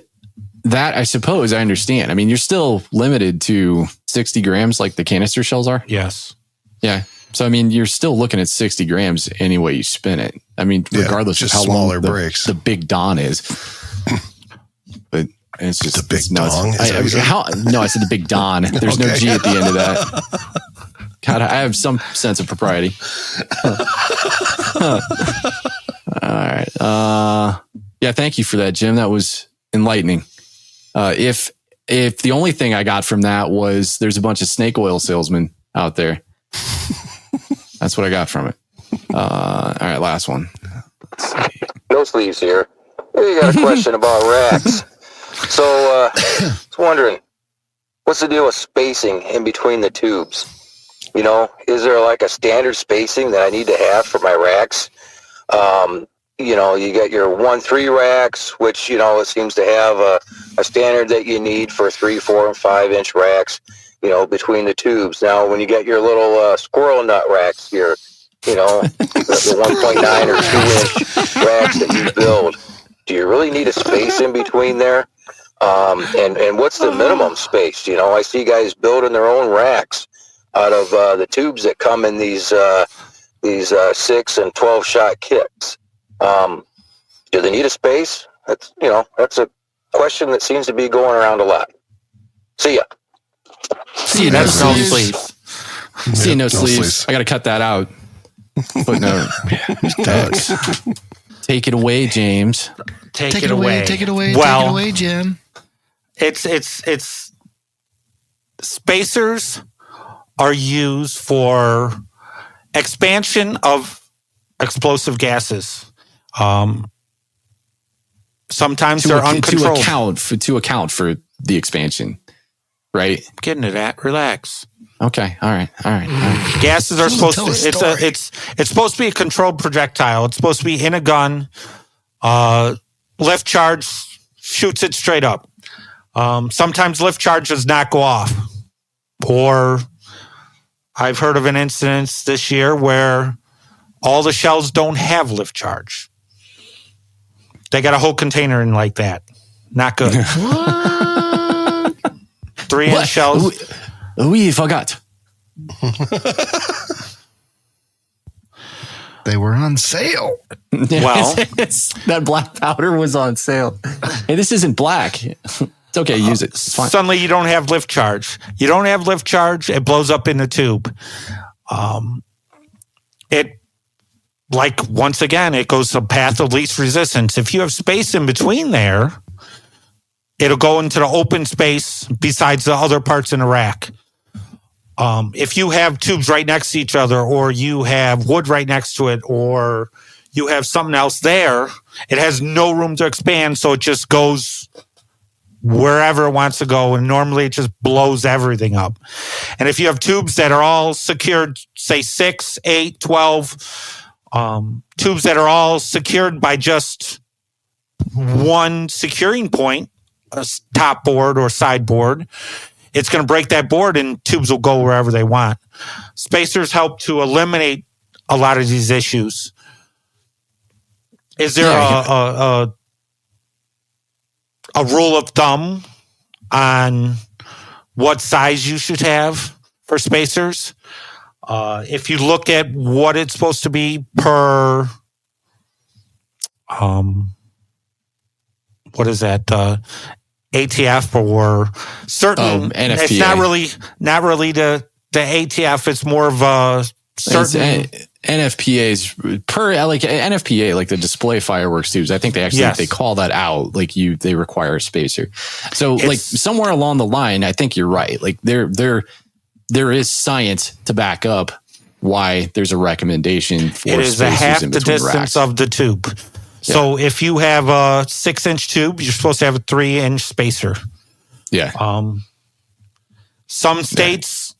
that, I suppose, I understand. I mean, you're still limited to 60 grams like the canister shells are. Yes. Yeah. So, I mean, you're still looking at 60 grams any way you spin it. I mean, regardless of how long the Big Don is. But it's just the Big Dong. No, I said the Big Don. There's no G at the end of that. God, I have some sense of propriety. All right. Yeah, thank you for that, Jim. That was enlightening. If the only thing I got from that was there's a bunch of snake oil salesmen out there. That's what I got from it. All right, last one. Let's see. No sleeves here. You got a question about racks. So, I was wondering, what's the deal with spacing in between the tubes? You know, is there like a standard spacing that I need to have for my racks? You know, you got your 1-3 racks, which, you know, it seems to have a standard that you need for 3, 4, and 5-inch racks, you know, between the tubes. Now, when you get your little squirrel nut racks here, you know, the 1.9 or 2-inch racks that you build, do you really need a space in between there? And what's the minimum space? You know, I see guys building their own racks out of the tubes that come in these these 6 and 12 shot kicks. Do they need a space? That's a question that seems to be going around a lot. See ya. See you, no sleeves. See you, no sleeves. I got to cut that out. Footnote. Take it away, James. Take it away. Take it away. Well, take it away, Jim. It's spacers are used for expansion of explosive gases. Sometimes they're uncontrolled. To account for the expansion, right? I'm getting to that. Relax. Okay. All right. Gases are supposed to. It's supposed to be a controlled projectile. It's supposed to be in a gun. Lift charge shoots it straight up. Sometimes lift charge does not go off. Or I've heard of an incident this year where all the shells don't have lift charge. They got a whole container in like that. Not good. 3-inch shells. We forgot. They were on sale. Well, that black powder was on sale. Hey, this isn't black. It's okay. Use it. It's fine. Suddenly you don't have lift charge. You don't have lift charge. It blows up in the tube. Once again, it goes the path of least resistance. If you have space in between there, it'll go into the open space besides the other parts in the rack. If you have tubes right next to each other, or you have wood right next to it, or you have something else there, it has no room to expand, so it just goes wherever it wants to go, and normally it just blows everything up. And if you have tubes that are all secured, say 6, 8, 12, tubes that are all secured by just one securing point, a top board or side board, it's going to break that board and tubes will go wherever they want. Spacers help to eliminate a lot of these issues. Is there a rule of thumb on what size you should have for spacers? If you look at what it's supposed to be per, what is that? ATF or certain. NFPA. It's not really the ATF. It's more of a certain. NFPA's per NFPA, like the display fireworks tubes. I think they actually they call that out. They require a spacer. So somewhere along the line, I think you're right. Like there is science to back up why there's a recommendation for it is a half the distance racks. of the tube. So if you have a 6-inch tube, you're supposed to have a 3-inch spacer. Yeah. Some states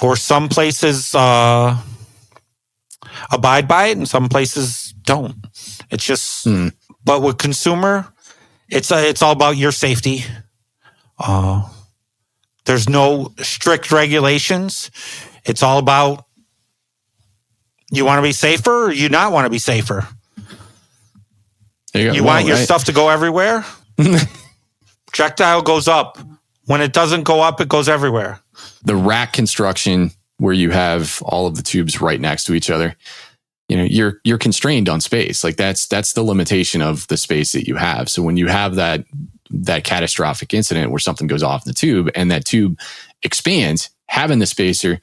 or some places abide by it, and some places don't. It's just, but with consumer, it's all about your safety. There's no strict regulations. It's all about, you want to be safer or you not want to be safer? You want your stuff to go everywhere? Projectile goes up. When it doesn't go up, it goes everywhere. The rack construction where you have all of the tubes right next to each other, you're constrained on space. Like that's the limitation of the space that you have. So when you have that catastrophic incident where something goes off in the tube and that tube expands, having the spacer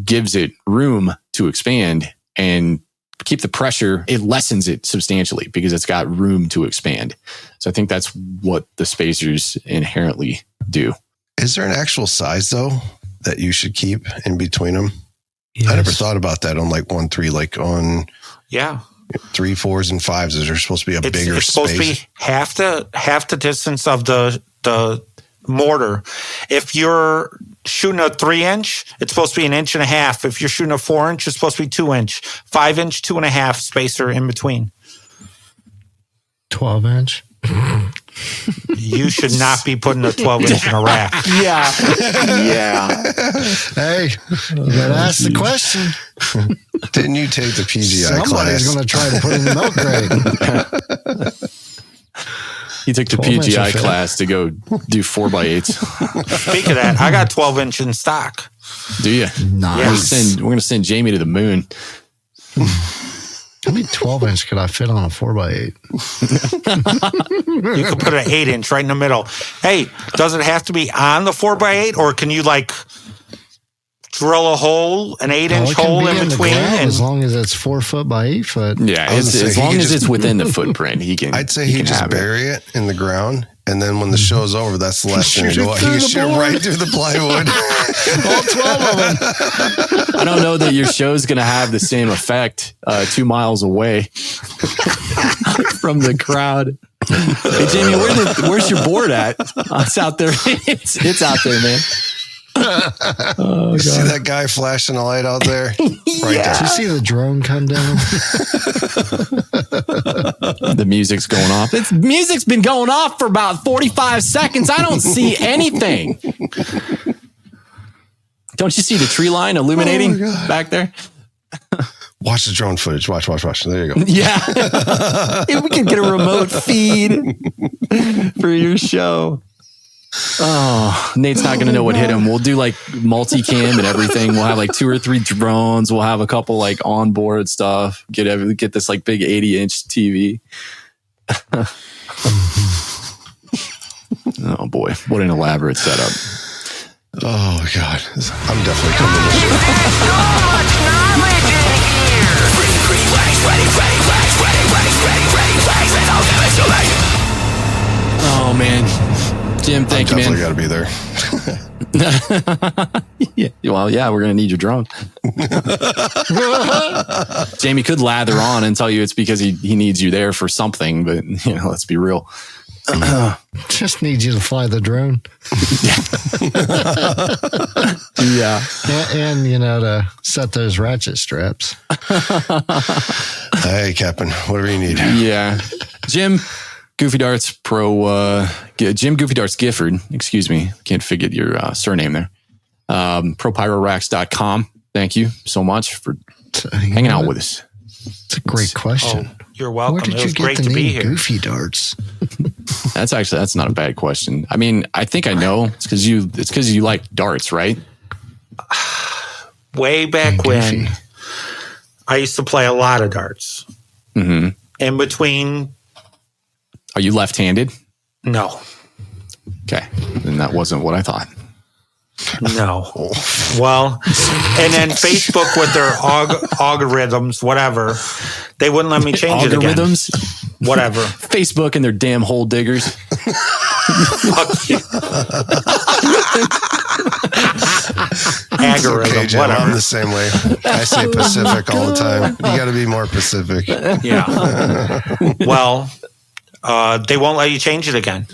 gives it room to expand and keep the pressure. It lessens it substantially because it's got room to expand. So I think that's what the spacers inherently do. Is there an actual size though that you should keep in between them? Yes. I never thought about that on 1-3, like on 3, 4s, and 5s. Is there supposed to be a bigger it's space? Supposed to be half the distance of the mortar. If you're shooting a 3-inch, it's supposed to be 1.5 inches. If you're shooting a 4-inch, it's supposed to be 2-inch. 5-inch, 2.5 spacer in between. 12-inch. You should not be putting a 12-inch in a rack. Yeah. Hey, you gotta ask the question. Didn't you take the PGI Somebody's class? going to try to put it in the milk crate. He took the PGI class to go do 4x8s. Speaking of that, I got 12-inch in stock. Do you? Nice. We're gonna send Jamie to the moon. How many 12-inch could I fit on a 4x8? You could put an 8-inch right in the middle. Hey, does it have to be on the 4x8, or can you like drill a hole, an 8-inch hole in between? As long as it's 4 foot by 8 foot. Yeah, as long as it's within the footprint, he can. I'd say he just bury it in the ground, and then when the show's over, that's the last thing to go. He can shoot right through the plywood. All 12 of them. I don't know that your show's going to have the same effect 2 miles away from the crowd. Hey, Jamie, where's your board at? It's out there. It's out there, man. Oh, you see that guy flashing a light out there? Right there. Did you see the drone come down? The music's going off. Music's been going off for about 45 seconds. I don't see anything. Don't you see the tree line illuminating back there? Watch the drone footage. Watch. There you go. Yeah. If we can get a remote feed for your show. Oh, Nate's not going to know what hit him. We'll do like multicam and everything. We'll have like 2 or 3 drones. We'll have a couple like onboard stuff. Get this like big 80-inch TV. Oh boy, what an elaborate setup. Oh God, I'm definitely coming to this show. So much knowledge in here. Ready, and I'll give it to me. Oh man. Jim, thank you, man. Definitely got to be there. Yeah. Well, yeah, we're going to need your drone. Jamie could lather on and tell you it's because he needs you there for something, but let's be real. Just need you to fly the drone. Yeah. And to set those ratchet straps. Hey, Captain, whatever you need. Yeah. Jim Goofy Darts Pro, Jim Goofy Darts Gifford, excuse me. Can't figure your surname there. ProPyroRacks.com. Thank you so much for hanging out with us. It's a great question. Oh, you're welcome. Where did it was you get great the to be name here. Goofy Darts? That's not a bad question. I mean, I think I know. It's because you like darts, right? Way back when, I used to play a lot of darts. Mm-hmm. In between. Are you left-handed? No. Okay. Then that wasn't what I thought. No. Well, and then Facebook with their algorithms, whatever, they wouldn't let me change it again. Algorithms? Whatever. Facebook and their damn hole diggers. Fuck you. Algorithm, okay, Jim, whatever. I'm the same way. I say Pacific all the time. You got to be more Pacific. Yeah. Well, they won't let you change it again.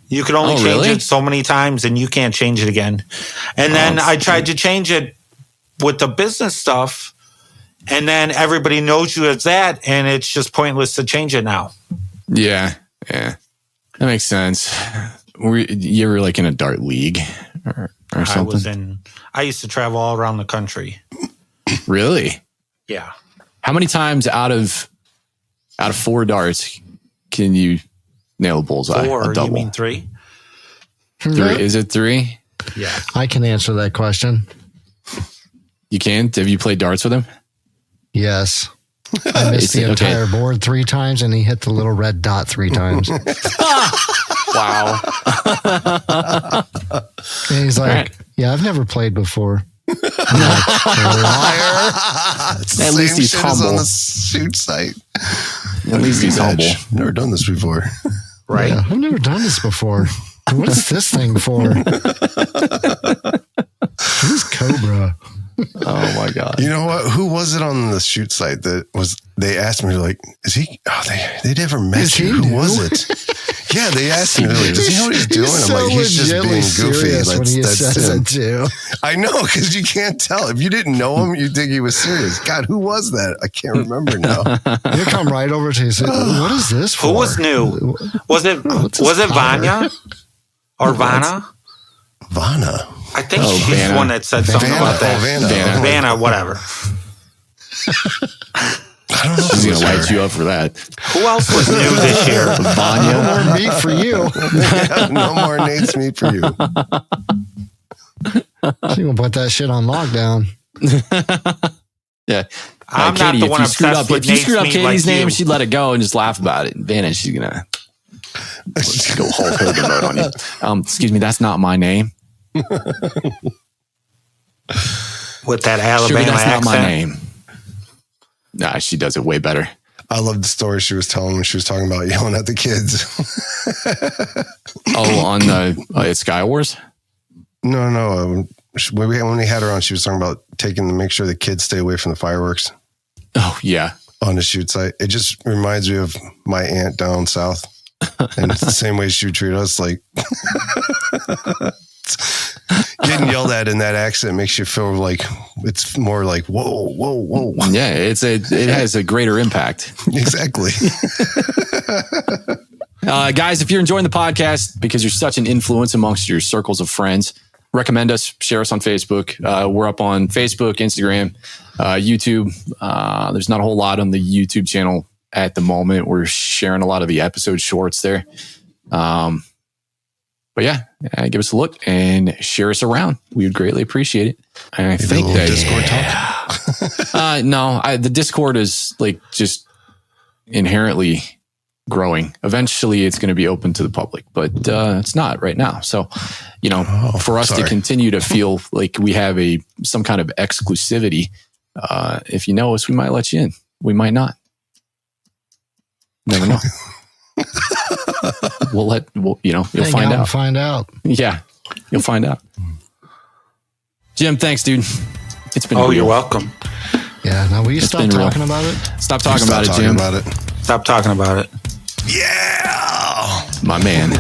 You can only change it so many times and you can't change it again. And then I tried to change it with the business stuff, and then everybody knows you as that, and it's just pointless to change it now. Yeah. That makes sense. You were like in a dart league or something? I used to travel all around the country. Really? Yeah. How many times out of 4 darts can you nail a bullseye? 4, a double? you mean 3? 3? Is it 3? Yeah. I can answer that question. You can? Have you played darts with him? Yes. I missed the entire board 3 times, and he hit the little red dot 3 times. Wow. And he's like, yeah, I've never played before. I'm like, liar. At least he's humble. On the shoot site. At least he's humble. Never done this before. Right. Yeah, I've never done this before. What's this thing for? Who's Cobra? Oh my God. You know what? Who was it on the shoot site that was, they asked me, like, is he, they never met you. Who was it? Yeah, they asked me, like, does he know what he's doing? I'm like, he's just being goofy. That's him. Too. I know, because you can't tell. If you didn't know him, you'd think he was serious. God, who was that? I can't remember now. You come right over to you and say, what is this for? Who was new? Was it Vanya? Or Vanna? Vanna. I think she's the one that said something about that. Vanna, whatever. I don't know. She's going to light you up for that. Who else was new this year? Vanya. No more meat for you. Yeah, no more Nate's meat for you. She gonna put that shit on lockdown. Yeah. I'm Katie, not the one if you obsessed with If you screwed up Nate's meat Katie's like name, you. she'd let it go and just laugh about it. And Vanna, she's going to go Hulk Hogan mode on you. Excuse me, that's not my name. With that Alabama Sugar, that's accent. not my name. Nah, she does it way better. I love the story she was telling when she was talking about yelling at the kids. On at Sky Wars? No. When we had her on, she was talking about make sure the kids stay away from the fireworks. Oh, yeah. On the shoot site. It just reminds me of my aunt down south. And it's the same way she would treat us. Like getting yelled at in that accent makes you feel like it's more like, whoa. Yeah, it has a greater impact. Exactly. Guys, if you're enjoying the podcast because you're such an influence amongst your circles of friends, recommend us, share us on Facebook. We're up on Facebook, Instagram, YouTube. There's not a whole lot on the YouTube channel at the moment. We're sharing a lot of the episode shorts there. But yeah, give us a look and share us around. We would greatly appreciate it. And I think that Discord talk. no, the Discord is like just inherently growing. Eventually it's going to be open to the public, but it's not right now. So, for us to continue to feel like we have some kind of exclusivity, if you know us, we might let you in. We might not. Never know. You'll find out. Find out. Yeah, you'll find out. Jim, thanks, dude. It's been real. You're welcome. Yeah, now will you stop talking about it? Stop talking about it, Jim. Stop talking about it. Yeah. My man.